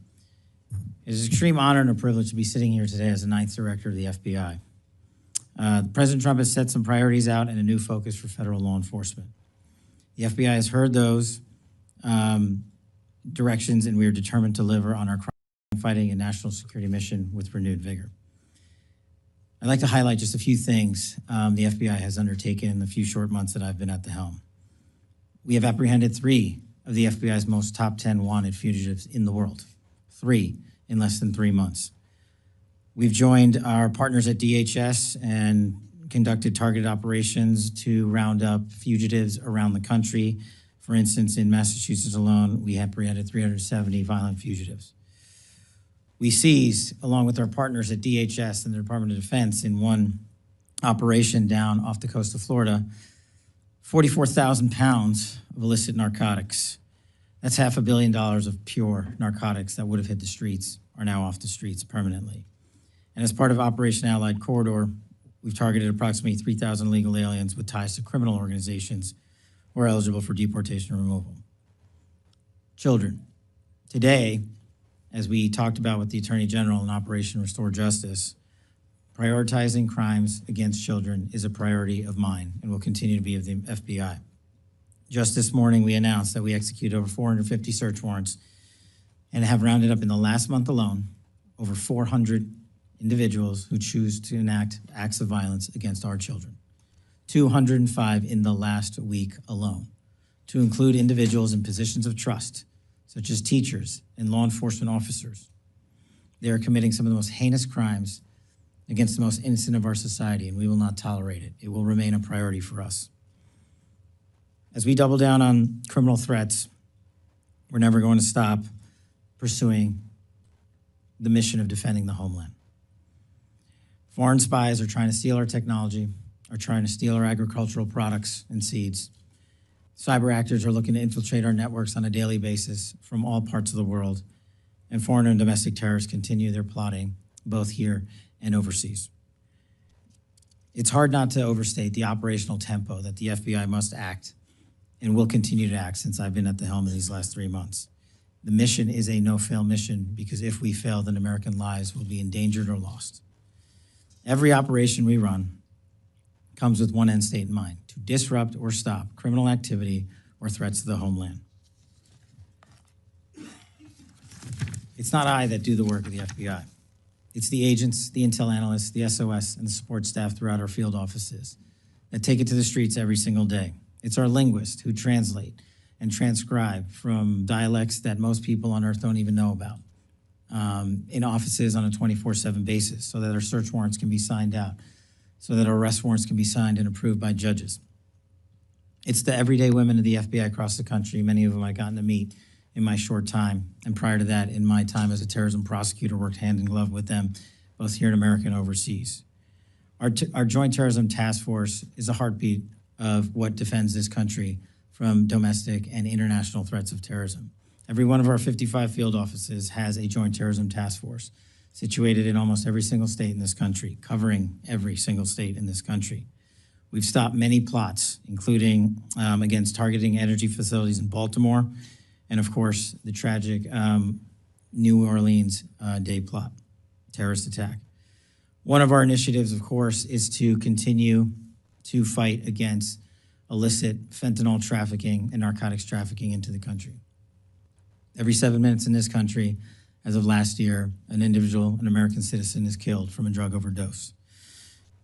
It is an extreme honor and a privilege to be sitting here today as the 9th Director of the FBI. President Trump has set some priorities out and a new focus for federal law enforcement. The FBI has heard those directions, and we are determined to deliver on our crime fighting and national security mission with renewed vigor. I'd like to highlight just a few things the FBI has undertaken in the few short months that I've been at the helm. We have apprehended 3 of the FBI's most top 10 wanted fugitives in the world, 3 in less than 3 months. We've joined our partners at DHS and conducted targeted operations to round up fugitives around the country. For instance, in Massachusetts alone, we apprehended 370 violent fugitives. We seized, along with our partners at DHS and the Department of Defense in one operation down off the coast of Florida, 44,000 pounds of illicit narcotics. That's $500 million of pure narcotics that would have hit the streets, are now off the streets permanently. And as part of Operation Allied Corridor, we've targeted approximately 3,000 illegal aliens with ties to criminal organizations who are eligible for deportation or removal. Children. Today, as we talked about with the Attorney General in Operation Restore Justice, prioritizing crimes against children is a priority of mine and will continue to be of the FBI. Just this morning, we announced that we executed over 450 search warrants and have rounded up in the last month alone over 400 individuals who choose to enact acts of violence against our children. 205 in the last week alone, to include individuals in positions of trust, such as teachers and law enforcement officers. They are committing some of the most heinous crimes against the most innocent of our society, and we will not tolerate it. It will remain a priority for us. As we double down on criminal threats, we're never going to stop pursuing the mission of defending the homeland. Foreign spies are trying to steal our technology, are trying to steal our agricultural products and seeds. Cyber actors are looking to infiltrate our networks on a daily basis from all parts of the world, and foreign and domestic terrorists continue their plotting, both here and overseas. It's hard not to overstate the operational tempo that the FBI must act and will continue to act since I've been at the helm in these last 3 months. The mission is a no-fail mission because if we fail, then American lives will be endangered or lost. Every operation we run comes with one end state in mind: to disrupt or stop criminal activity or threats to the homeland. It's not I that do the work of the FBI. It's the agents, the intel analysts, the SOS, and the support staff throughout our field offices that take it to the streets every single day. It's our linguists who translate and transcribe from dialects that most people on earth don't even know about in offices on a 24/7 basis so that our search warrants can be signed out, so that our arrest warrants can be signed and approved by judges. It's the everyday women of the FBI across the country, many of them I've gotten to meet in my short time. And prior to that, in my time as a terrorism prosecutor, worked hand in glove with them, both here in America and overseas. Our Joint Terrorism Task Force is a heartbeat of what defends this country from domestic and international threats of terrorism. Every one of our 55 field offices has a Joint Terrorism Task Force situated in almost every single state in this country, covering every single state in this country. We've stopped many plots, including against targeting energy facilities in Baltimore, and of course, the tragic New Orleans day plot, terrorist attack. One of our initiatives, of course, is to continue to fight against illicit fentanyl trafficking and narcotics trafficking into the country. Every 7 minutes in this country, as of last year, an individual, an American citizen, is killed from a drug overdose.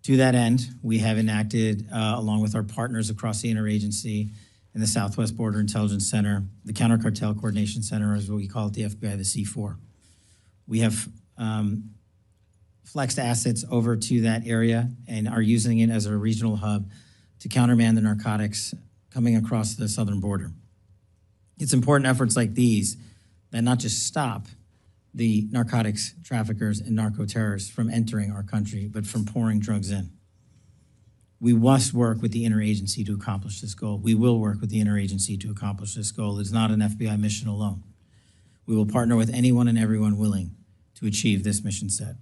To that end, we have enacted, along with our partners across the interagency and the Southwest Border Intelligence Center, the Counter Cartel Coordination Center, as what we call it, the FBI, the C4. We have flexed assets over to that area and are using it as a regional hub to countermand the narcotics coming across the southern border. It's important efforts like these that not just stop the narcotics traffickers and narco-terrorists from entering our country, but from pouring drugs in. We must work with the interagency to accomplish this goal. We will work with the interagency to accomplish this goal. It's not an FBI mission alone. We will partner with anyone and everyone willing to achieve this mission set.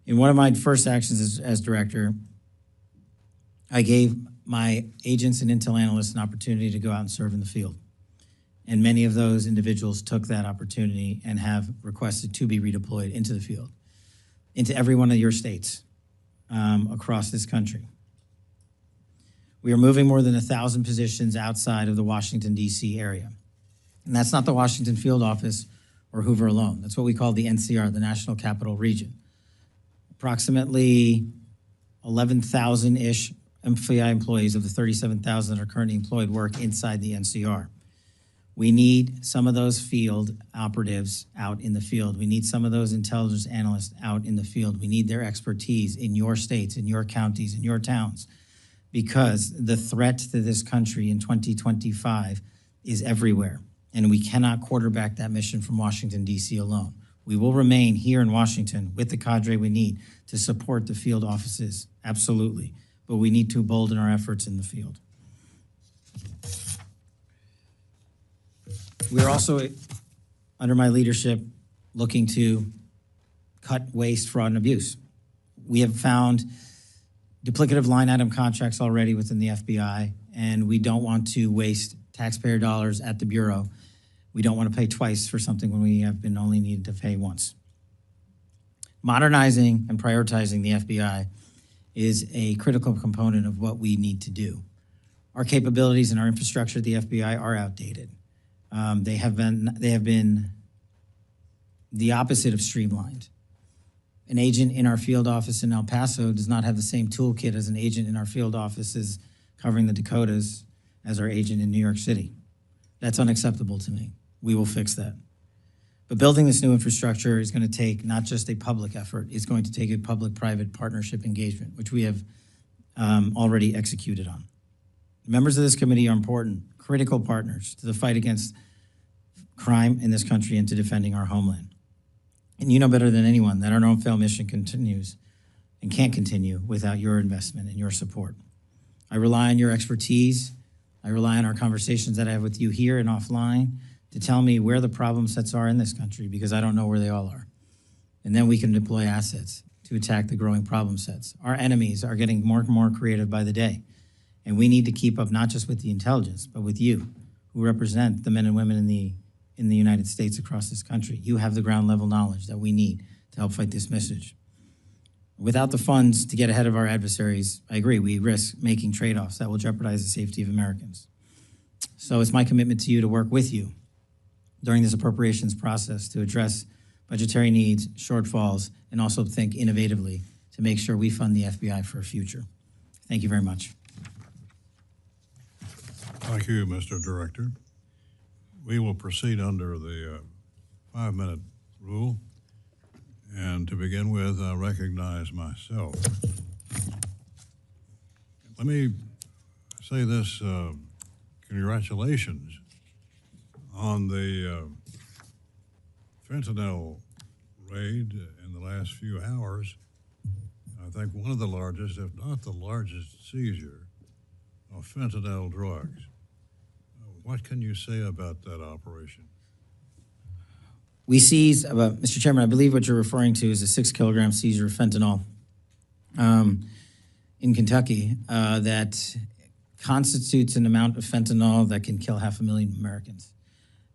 In one of my first actions as director, I gave my agents and intel analysts an opportunity to go out and serve in the field. And many of those individuals took that opportunity and have requested to be redeployed into the field, into every one of your states across this country. We are moving more than 1,000 positions outside of the Washington, D.C. area. And that's not the Washington field office or Hoover alone. That's what we call the NCR, the National Capital Region. Approximately 11,000-ish FBI employees of the 37,000 that are currently employed work inside the NCR. We need some of those field operatives out in the field. We need some of those intelligence analysts out in the field. We need their expertise in your states, in your counties, in your towns, because the threat to this country in 2025 is everywhere, and we cannot quarterback that mission from Washington, D.C. alone. We will remain here in Washington with the cadre we need to support the field offices, absolutely, but we need to bolden our efforts in the field. We are also, under my leadership, looking to cut waste, fraud, and abuse. We have found duplicative line item contracts already within the FBI, and we don't want to waste taxpayer dollars at the Bureau. We don't want to pay twice for something when we have been only needed to pay once. Modernizing and prioritizing the FBI is a critical component of what we need to do. Our capabilities and our infrastructure at the FBI are outdated. They have been the opposite of streamlined. An agent in our field office in El Paso does not have the same toolkit as an agent in our field offices covering the Dakotas as our agent in New York City. That's unacceptable to me. We will fix that. But building this new infrastructure is going to take not just a public effort, it's going to take a public-private partnership engagement, which we have already executed on. Members of this committee are important, critical partners to the fight against crime in this country and to defending our homeland. And you know better than anyone that our no-fail mission continues and can't continue without your investment and your support. I rely on your expertise. I rely on our conversations that I have with you here and offline to tell me where the problem sets are in this country, because I don't know where they all are. And then we can deploy assets to attack the growing problem sets. Our enemies are getting more and more creative by the day. And we need to keep up not just with the intelligence, but with you, who represent the men and women in the United States across this country. You have the ground level knowledge that we need to help fight this message. Without the funds to get ahead of our adversaries, I agree, we risk making trade-offs that will jeopardize the safety of Americans. So it's my commitment to you to work with you during this appropriations process to address budgetary needs, shortfalls, and also think innovatively to make sure we fund the FBI for a future. Thank you very much. Thank you, Mr. Director. We will proceed under the 5-minute rule. And to begin with, I recognize myself. Let me say this, congratulations On the fentanyl raid in the last few hours, I think one of the largest, if not the largest, seizure of fentanyl drugs. What can you say about that operation? We seized, Mr. Chairman, I believe what you're referring to is a 6 kilogram seizure of fentanyl in Kentucky that constitutes an amount of fentanyl that can kill 500,000 Americans.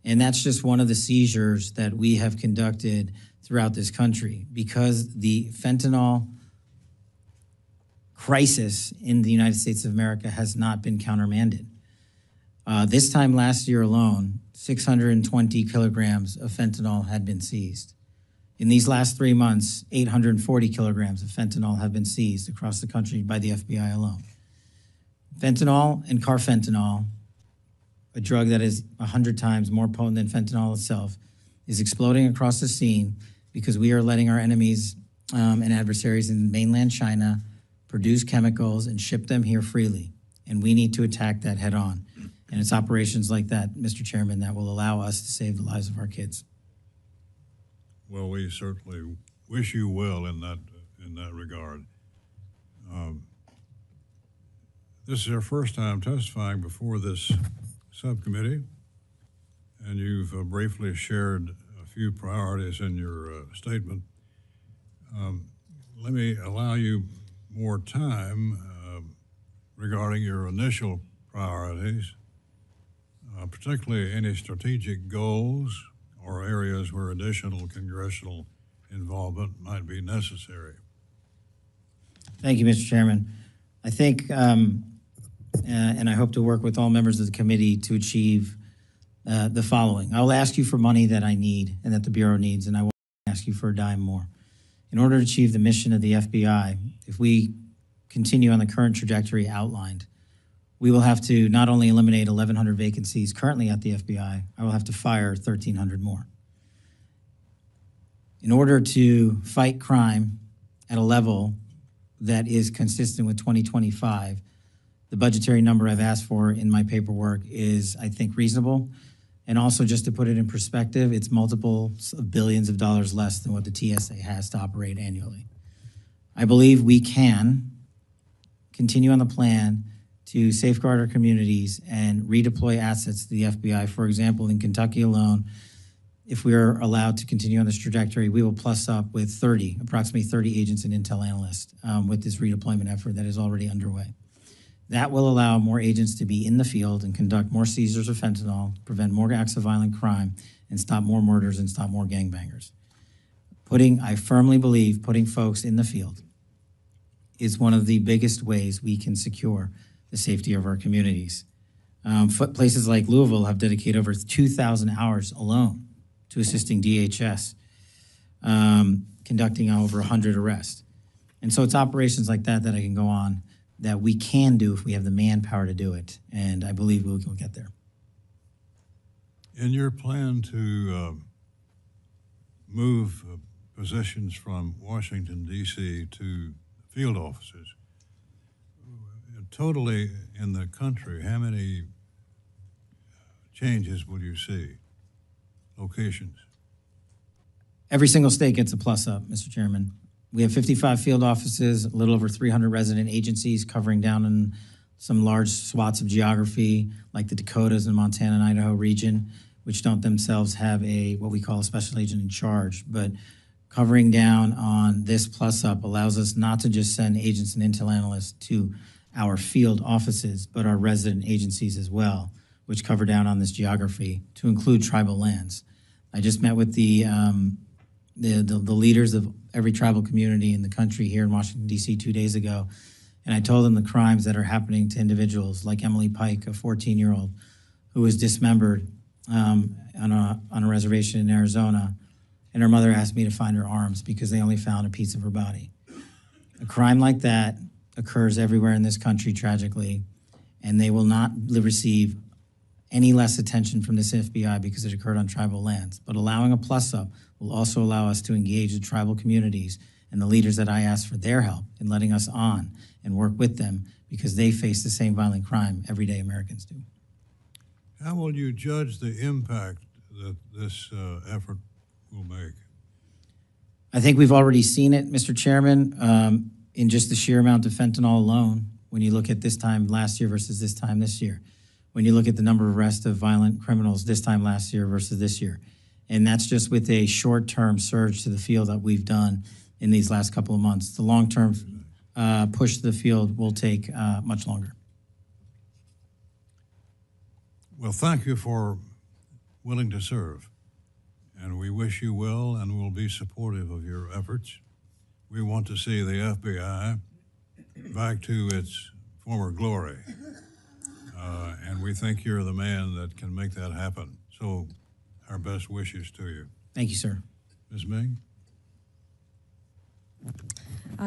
And that's just one of the seizures that we have conducted throughout this country because the fentanyl crisis in the United States of America has not been countermanded. This time last year alone, 620 kilograms of fentanyl had been seized. In these last 3 months, 840 kilograms of fentanyl have been seized across the country by the FBI alone. Fentanyl and carfentanil, a drug that is 100 times more potent than fentanyl itself, is exploding across the scene because we are letting our enemies and adversaries in mainland China produce chemicals and ship them here freely. And we need to attack that head on. And it's operations like that, Mr. Chairman, that will allow us to save the lives of our kids. Well, we certainly wish you well in that regard. This is your first time testifying before this subcommittee, and you've briefly shared a few priorities in your statement. Let me allow you more time regarding your initial priorities, particularly any strategic goals or areas where additional congressional involvement might be necessary. Thank you, Mr. Chairman. I think, and I hope to work with all members of the committee to achieve the following. I'll ask you for money that I need and that the Bureau needs, and I won't ask you for a dime more. In order to achieve the mission of the FBI, if we continue on the current trajectory outlined, we will have to not only eliminate 1,100 vacancies currently at the FBI, I will have to fire 1,300 more. In order to fight crime at a level that is consistent with 2025, the budgetary number I've asked for in my paperwork is, I think, reasonable. And also, just to put it in perspective, it's multiples of billions of dollars less than what the TSA has to operate annually. I believe we can continue on the plan to safeguard our communities and redeploy assets to the FBI. For example, in Kentucky alone, if we are allowed to continue on this trajectory, we will plus up with approximately 30 agents and intel analysts with this redeployment effort that is already underway. That will allow more agents to be in the field and conduct more seizures of fentanyl, prevent more acts of violent crime, and stop more murders and stop more gangbangers. I firmly believe putting folks in the field is one of the biggest ways we can secure the safety of our communities. Places like Louisville have dedicated over 2,000 hours alone to assisting DHS, conducting over 100 arrests. And so it's operations like that that I can go on that we can do if we have the manpower to do it, and I believe we'll get there. In your plan to move positions from Washington, D.C. to field offices, totally in the country, how many changes will you see? Locations? Every single state gets a plus up, Mr. Chairman. We have 55 field offices, a little over 300 resident agencies covering down in some large swaths of geography, like the Dakotas and Montana and Idaho region, which don't themselves have what we call a special agent in charge. But covering down on this plus up allows us not to just send agents and intel analysts to our field offices, but our resident agencies as well, which cover down on this geography to include tribal lands. I just met with the leaders of every tribal community in the country here in Washington, D.C. 2 days ago, and I told them the crimes that are happening to individuals like Emily Pike, a 14-year-old who was dismembered on a reservation in Arizona, and her mother asked me to find her arms because they only found a piece of her body. A crime like that occurs everywhere in this country, tragically, and they will not receive any less attention from this FBI because it occurred on tribal lands. But allowing a plus-up will also allow us to engage the tribal communities and the leaders that I asked for their help in letting us on and work with them because they face the same violent crime everyday Americans do. How will you judge the impact that this effort will make? I think we've already seen it, Mr. Chairman, in just the sheer amount of fentanyl alone, when you look at this time last year versus this time this year. When you look at the number of arrests of violent criminals this time last year versus this year. And that's just with a short-term surge to the field that we've done in these last couple of months. The long-term push to the field will take much longer. Well, thank you for willing to serve. And we wish you well and will be supportive of your efforts. We want to see the FBI back to its former glory. And we think you're the man that can make that happen. So our best wishes to you. Thank you, sir. Ms. Ming?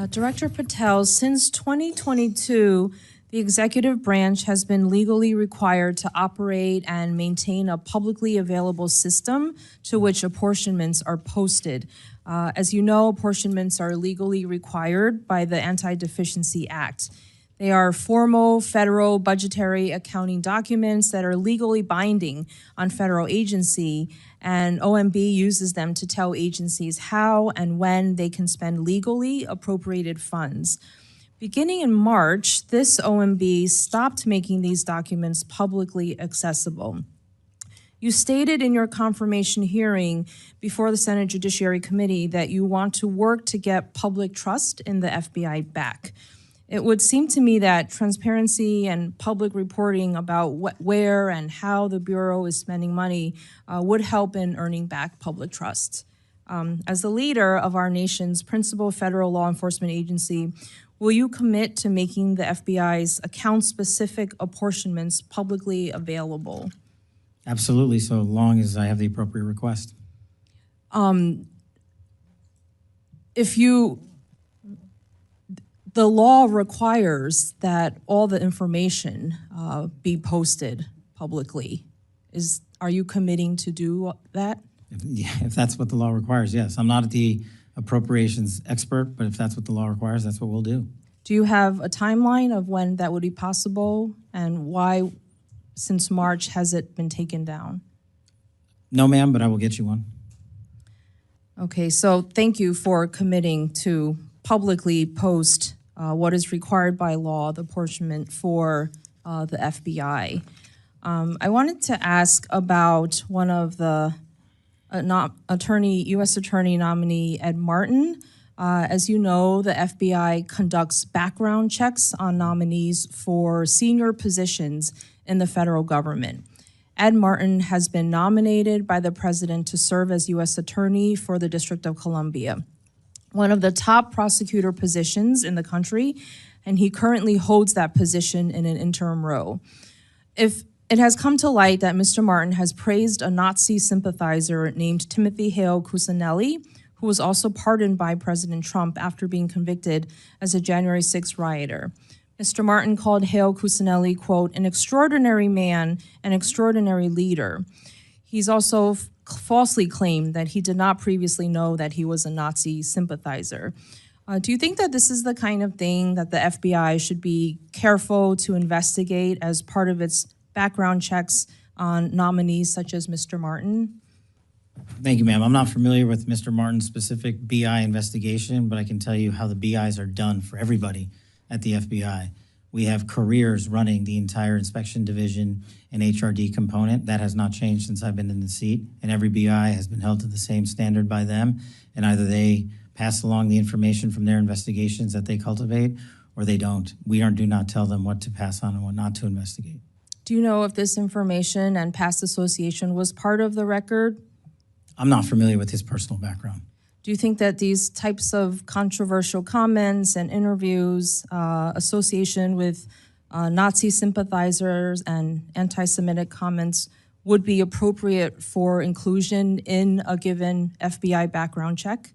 Director Patel, since 2022, the executive branch has been legally required to operate and maintain a publicly available system to which apportionments are posted. As you know, apportionments are legally required by the Anti-Deficiency Act. They are formal federal budgetary accounting documents that are legally binding on federal agency, and OMB uses them to tell agencies how and when they can spend legally appropriated funds. Beginning in March, this OMB stopped making these documents publicly accessible. You stated in your confirmation hearing before the Senate Judiciary Committee that you want to work to get public trust in the FBI back. It would seem to me that transparency and public reporting about where and how the Bureau is spending money would help in earning back public trust. As the leader of our nation's principal federal law enforcement agency, will you commit to making the FBI's account-specific apportionments publicly available? Absolutely, so long as I have the appropriate request. The law requires that all the information be posted publicly. Are you committing to do that? If that's what the law requires, yes. I'm not the appropriations expert, but if that's what the law requires, that's what we'll do. Do you have a timeline of when that would be possible, and why, since March, has it been taken down? No, ma'am, but I will get you one. Okay, so thank you for committing to publicly post what is required by law, the apportionment for the FBI. I wanted to ask about one of the U.S. Attorney nominee Ed Martin. As you know, the FBI conducts background checks on nominees for senior positions in the federal government. Ed Martin has been nominated by the president to serve as U.S. Attorney for the District of Columbia, one of the top prosecutor positions in the country, and he currently holds that position in an interim role. If it has come to light that Mr. Martin has praised a Nazi sympathizer named Timothy Hale Cusinelli, who was also pardoned by President Trump after being convicted as a January 6th rioter. Mr. Martin called Hale Cusinelli, quote, an extraordinary man, an extraordinary leader. He's also falsely claimed that he did not previously know that he was a Nazi sympathizer. Do you think that this is the kind of thing that the FBI should be careful to investigate as part of its background checks on nominees such as Mr. Martin? Thank you, ma'am. I'm not familiar with Mr. Martin's specific BI investigation, but I can tell you how the BIs are done for everybody at the FBI. We have careers running the entire inspection division and HRD component. That has not changed since I've been in the seat, and every BI has been held to the same standard by them, and either they pass along the information from their investigations that they cultivate, or they don't. We do not tell them what to pass on and what not to investigate. Do you know if this information and past association was part of the record? I'm not familiar with his personal background. Do you think that these types of controversial comments and interviews, association with Nazi sympathizers and anti-Semitic comments would be appropriate for inclusion in a given FBI background check?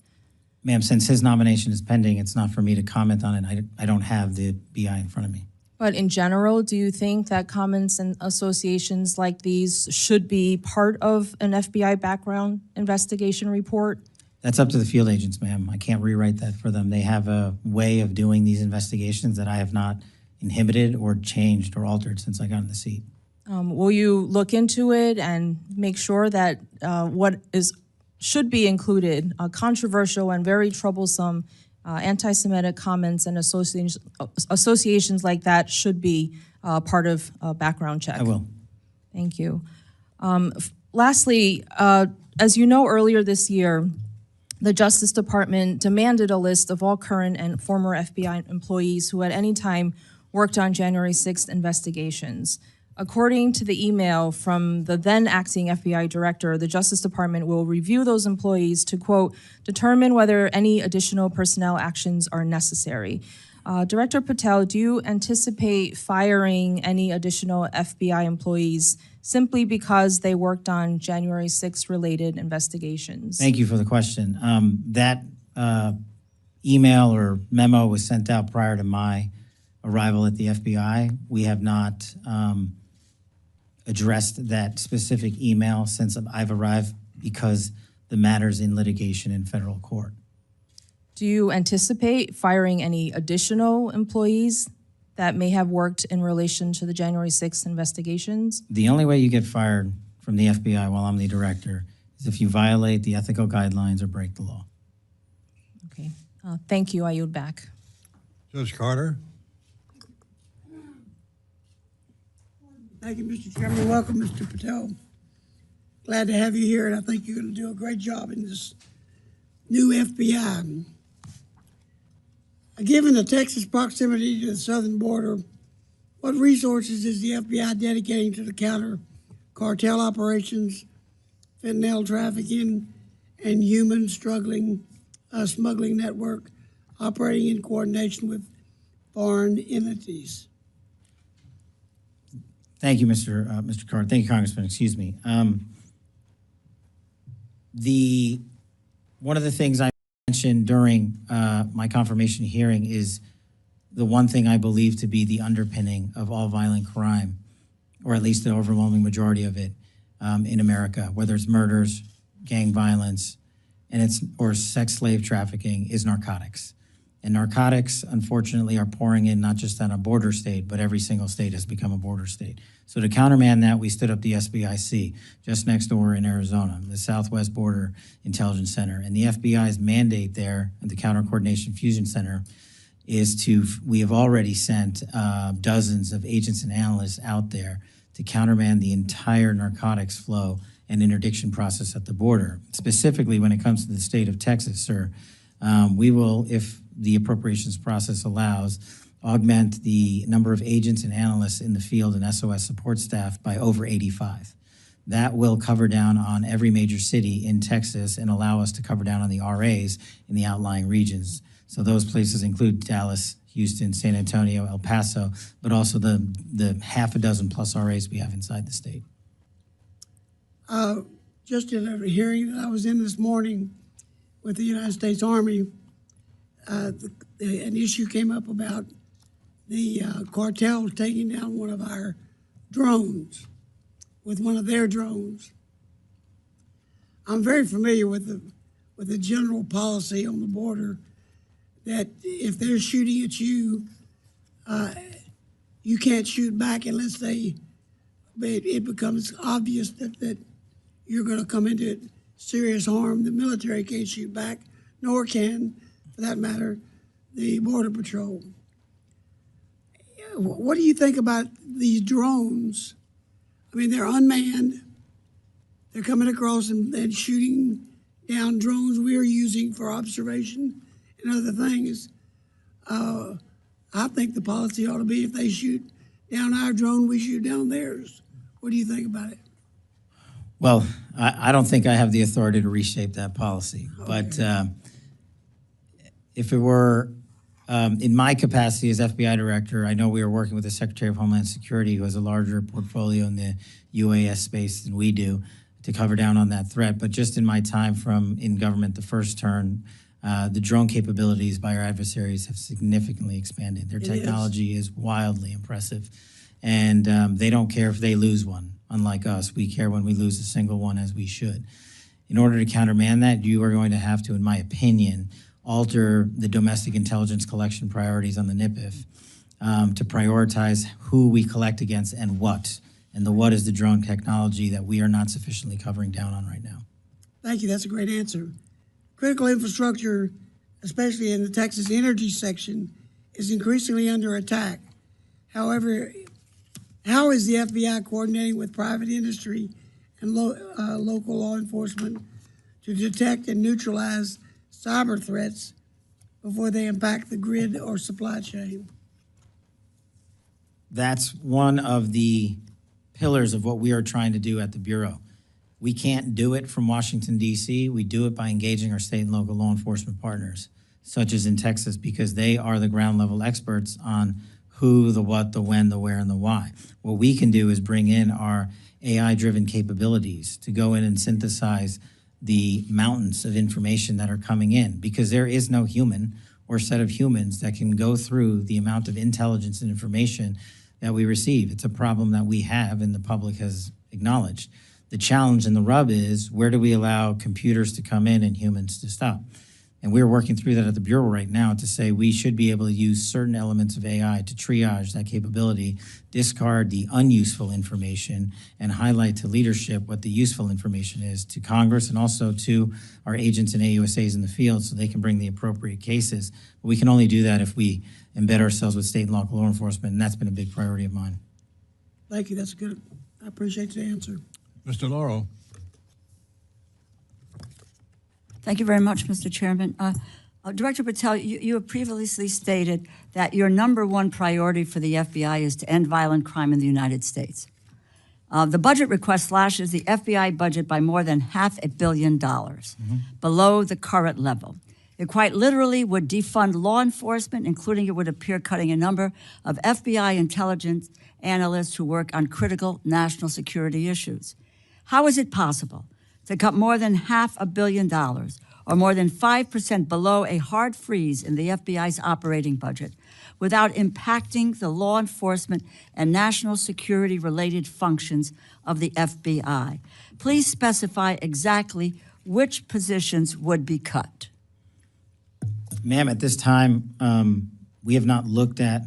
Ma'am, since his nomination is pending, it's not for me to comment on it. I don't have the BI in front of me. But in general, do you think that comments and associations like these should be part of an FBI background investigation report? That's up to the field agents, ma'am. I can't rewrite that for them. They have a way of doing these investigations that I have not inhibited or changed or altered since I got in the seat. Will you look into it and make sure that should be included, controversial and very troublesome anti-Semitic comments and associations like that should be part of a background check? I will. Thank you. Lastly, as you know, earlier this year, the Justice Department demanded a list of all current and former FBI employees who at any time worked on January 6th investigations. According to the email from the then acting FBI director, the Justice Department will review those employees to, quote, determine whether any additional personnel actions are necessary. Director Patel, do you anticipate firing any additional FBI employees simply because they worked on January 6th related investigations? Thank you for the question. That email or memo was sent out prior to my arrival at the FBI. We have not addressed that specific email since I've arrived because the matter's in litigation in federal court. Do you anticipate firing any additional employees that may have worked in relation to the January 6th investigations? The only way you get fired from the FBI while I'm the director is if you violate the ethical guidelines or break the law. Okay. Thank you. I yield back. Judge Carter? Thank you, Mr. Chairman. Welcome, Mr. Patel. Glad to have you here, and I think you're going to do a great job in this new FBI. Given the Texas proximity to the southern border, what resources is the FBI dedicating to the counter cartel operations, fentanyl trafficking, and human smuggling network operating in coordination with foreign entities? Thank you, Mr. Carter. Thank you, Congressman. Excuse me. One of the things I mentioned during my confirmation hearing is the one thing I believe to be the underpinning of all violent crime, or at least the overwhelming majority of it in America, whether it's murders, gang violence, or sex slave trafficking, is narcotics. And narcotics, unfortunately, are pouring in not just on a border state, but every single state has become a border state. So to countermand that, we stood up the SBIC just next door in Arizona, the Southwest Border Intelligence Center. And the FBI's mandate there at the Counter Coordination Fusion Center is we have already sent dozens of agents and analysts out there to countermand the entire narcotics flow and interdiction process at the border. Specifically, when it comes to the state of Texas, sir, we will, if the appropriations process allows, augment the number of agents and analysts in the field and SOS support staff by over 85. That will cover down on every major city in Texas and allow us to cover down on the RAs in the outlying regions. So those places include Dallas, Houston, San Antonio, El Paso, but also the half a dozen plus RAs we have inside the state. Just in a hearing that I was in this morning with the United States Army, an issue came up about the cartel taking down one of our drones with one of their drones. I'm very familiar with the general policy on the border that if they're shooting at you, you can't shoot back unless it becomes obvious that you're going to come into serious harm. The military can't shoot back, nor can, for that matter, the Border Patrol. What do you think about these drones? I mean, they're unmanned. They're coming across and shooting down drones we're using for observation and other things. I think the policy ought to be if they shoot down our drone, we shoot down theirs. What do you think about it? Well, I don't think I have the authority to reshape that policy, but if it were in my capacity as FBI director, I know we are working with the Secretary of Homeland Security, who has a larger portfolio in the UAS space than we do, to cover down on that threat. But just in my time in government, the first turn, the drone capabilities by our adversaries have significantly expanded. Their technology is wildly impressive, and they don't care if they lose one. Unlike us, we care when we lose a single one, as we should. In order to countermand that, you are going to have to, in my opinion, alter the domestic intelligence collection priorities on the NIPIF to prioritize who we collect against and what. And the what is the drone technology that we are not sufficiently covering down on right now. Thank you. That's a great answer. Critical infrastructure, especially in the Texas energy section, is increasingly under attack. However, how is the FBI coordinating with private industry and local law enforcement to detect and neutralize cyber threats before they impact the grid or supply chain? That's one of the pillars of what we are trying to do at the Bureau. We can't do it from Washington, D.C. We do it by engaging our state and local law enforcement partners, such as in Texas, because they are the ground level experts on who, the what, the when, the where, and the why. What we can do is bring in our AI-driven capabilities to go in and synthesize the mountains of information that are coming in, because there is no human or set of humans that can go through the amount of intelligence and information that we receive. It's a problem that we have and the public has acknowledged. The challenge and the rub is, where do we allow computers to come in and humans to stop? And we're working through that at the Bureau right now to say we should be able to use certain elements of AI to triage that capability, discard the unuseful information, and highlight to leadership what the useful information is to Congress and also to our agents and AUSAs in the field so they can bring the appropriate cases. But we can only do that if we embed ourselves with state and local law enforcement, and that's been a big priority of mine. Thank you. That's good. I appreciate the answer. Mr. Laurel. Thank you very much, Mr. Chairman. Director Patel, you have previously stated that your number one priority for the FBI is to end violent crime in the United States. The budget request slashes the FBI budget by more than $500 million below the current level. It quite literally would defund law enforcement, including, it would appear, cutting a number of FBI intelligence analysts who work on critical national security issues. How is it possible to cut more than $500 million, or more than 5% below a hard freeze in the FBI's operating budget, without impacting the law enforcement and national security-related functions of the FBI? Please specify exactly which positions would be cut. Ma'am, at this time, we have not looked at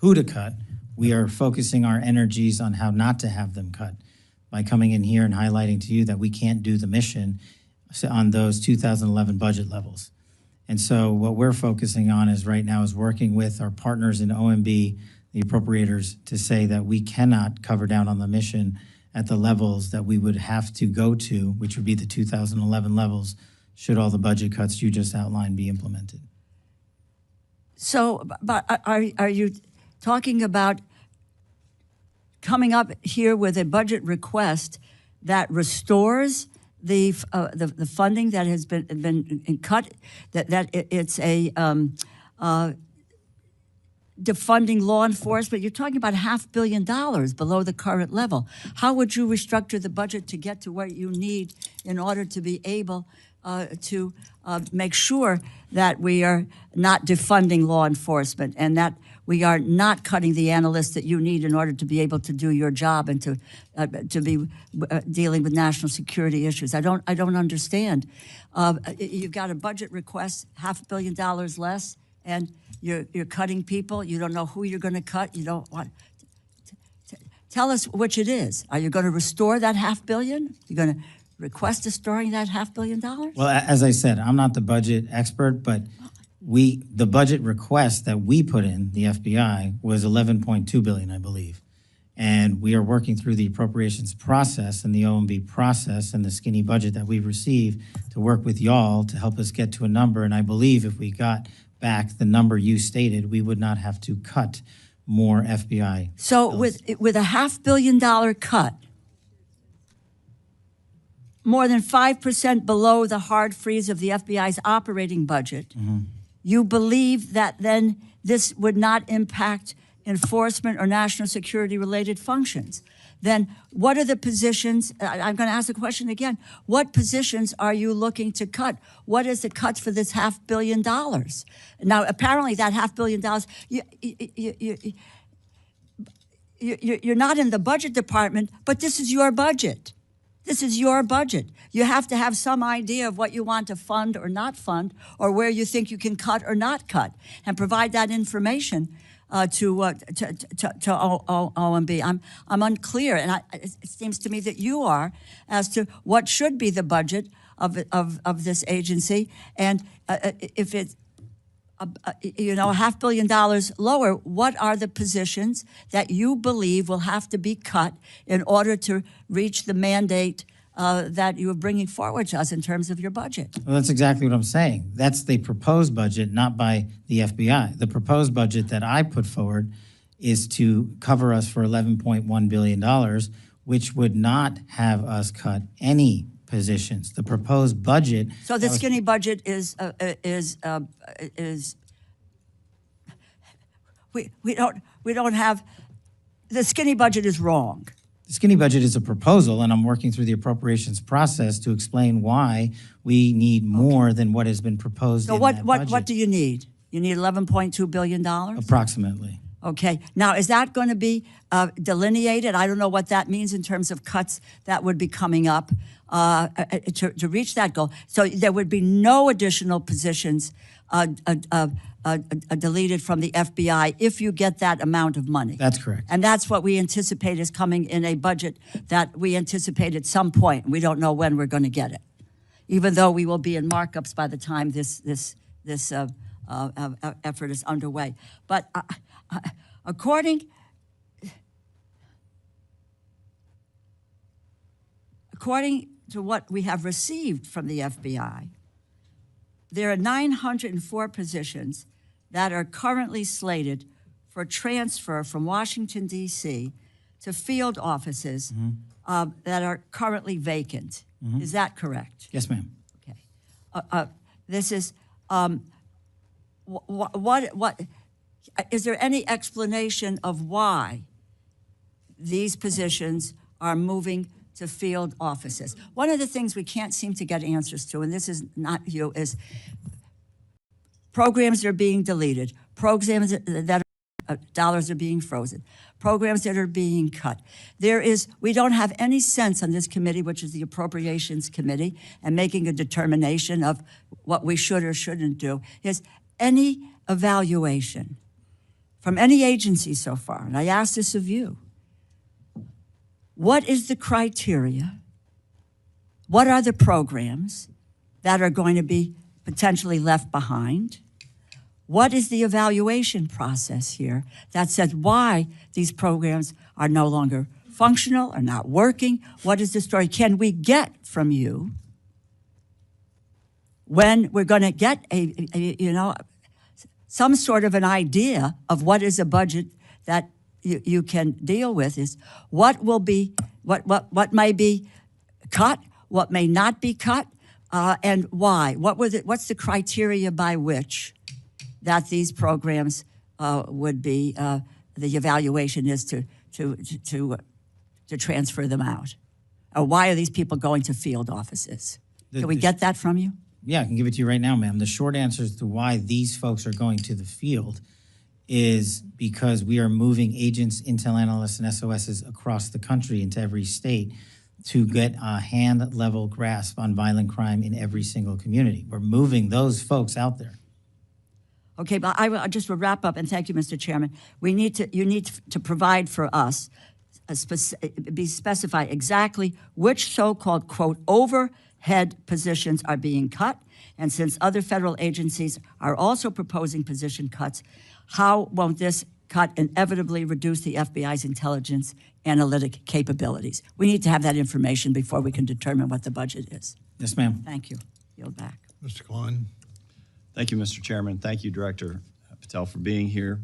who to cut. We are focusing our energies on how not to have them cut by coming in here and highlighting to you that we can't do the mission on those 2011 budget levels. And so what we're focusing on is right now is working with our partners in OMB, the appropriators, to say that we cannot cover down on the mission at the levels that we would have to go to, which would be the 2011 levels, should all the budget cuts you just outlined be implemented. So, but are you talking about coming up here with a budget request that restores the funding that has been cut, that it's a defunding law enforcement? You're talking about $500 million below the current level. How would you restructure the budget to get to what you need in order to be able to make sure that we are not defunding law enforcement and that we are not cutting the analysts that you need in order to be able to do your job and to be dealing with national security issues? I don't understand. You've got a budget request, $500 million less, and you're cutting people. You don't know who you're going to cut. You don't want. Tell us which it is. Are you going to restore that $500 million? You're going to request restoring that $500 million? Well, as I said, I'm not the budget expert, but the budget request that we put in, the FBI, was $11.2 billion, I believe. And we are working through the appropriations process and the OMB process and the skinny budget that we've received to work with y'all to help us get to a number. And I believe if we got back the number you stated, we would not have to cut more FBI. So with a $500 million cut, more than 5% below the hard freeze of the FBI's operating budget, you believe that then this would not impact enforcement or national security related functions? Then what are the positions, I'm going to ask the question again, what positions are you looking to cut? What is the cuts for this $500 million? Now, apparently that $500 million, you're not in the budget department, but this is your budget. This is your budget. You have to have some idea of what you want to fund or not fund, or where you think you can cut or not cut, and provide that information to OMB? I'm unclear, and it seems to me that you are, as to what should be the budget of this agency, and if it's $500 million lower, what are the positions that you believe will have to be cut in order to reach the mandate that you are bringing forward to us in terms of your budget? Well, that's exactly what I'm saying. That's the proposed budget, not by the FBI. The proposed budget that I put forward is to cover us for $11.1 billion, which would not have us cut any positions. The proposed budget. So the skinny budget we don't have, the skinny budget is wrong. The skinny budget is a proposal, and I'm working through the appropriations process to explain why we need more than what has been proposed So in that budget. what do you need? You need $11.2 billion? Approximately. Okay. Now, is that going to be delineated? I don't know what that means in terms of cuts that would be coming up to reach that goal. So there would be no additional positions deleted from the FBI if you get that amount of money. That's correct. And that's what we anticipate is coming in a budget that we anticipate at some point. We don't know when we're going to get it, even though we will be in markups by the time this effort is underway. But according to what we have received from the FBI, there are 904 positions that are currently slated for transfer from Washington, D.C. to field offices that are currently vacant. Is that correct? Yes, ma'am. Okay. This is, what is there any explanation of why these positions are moving to field offices? One of the things we can't seem to get answers to, and this is not you, is programs that are being deleted, programs that dollars are being frozen, programs that are being cut. We don't have any sense on this committee, which is the Appropriations Committee, and making a determination of what we should or shouldn't do, is any evaluation from any agency so far, and I ask this of you, what is the criteria? What are the programs that are going to be potentially left behind? What is the evaluation process here that says why these programs are no longer functional or not working? What is the story? Can we get from you when we're going to get some sort of an idea of what is a budget that you can deal with? Is what will be, what may be cut, what may not be cut, and why? What's the criteria by which that these programs would be, the evaluation is to transfer them out? Or why are these people going to field offices? Can we get that from you? Yeah, I can give it to you right now, ma'am. The short answer as to why these folks are going to the field is because we are moving agents, intel analysts, and SOSs across the country into every state to get a hand-level grasp on violent crime in every single community. We're moving those folks out there. Okay, but I just will wrap up, and thank you, Mr. Chairman. You need to provide for us, specify exactly which so-called, quote, overhead positions are being cut, and since other federal agencies are also proposing position cuts, how won't this cut inevitably reduce the FBI's intelligence analytic capabilities? We need to have that information before we can determine what the budget is. Yes, ma'am. Thank you. Yield back. Mr. Klein. Thank you, Mr. Chairman. Thank you, Director Patel, for being here.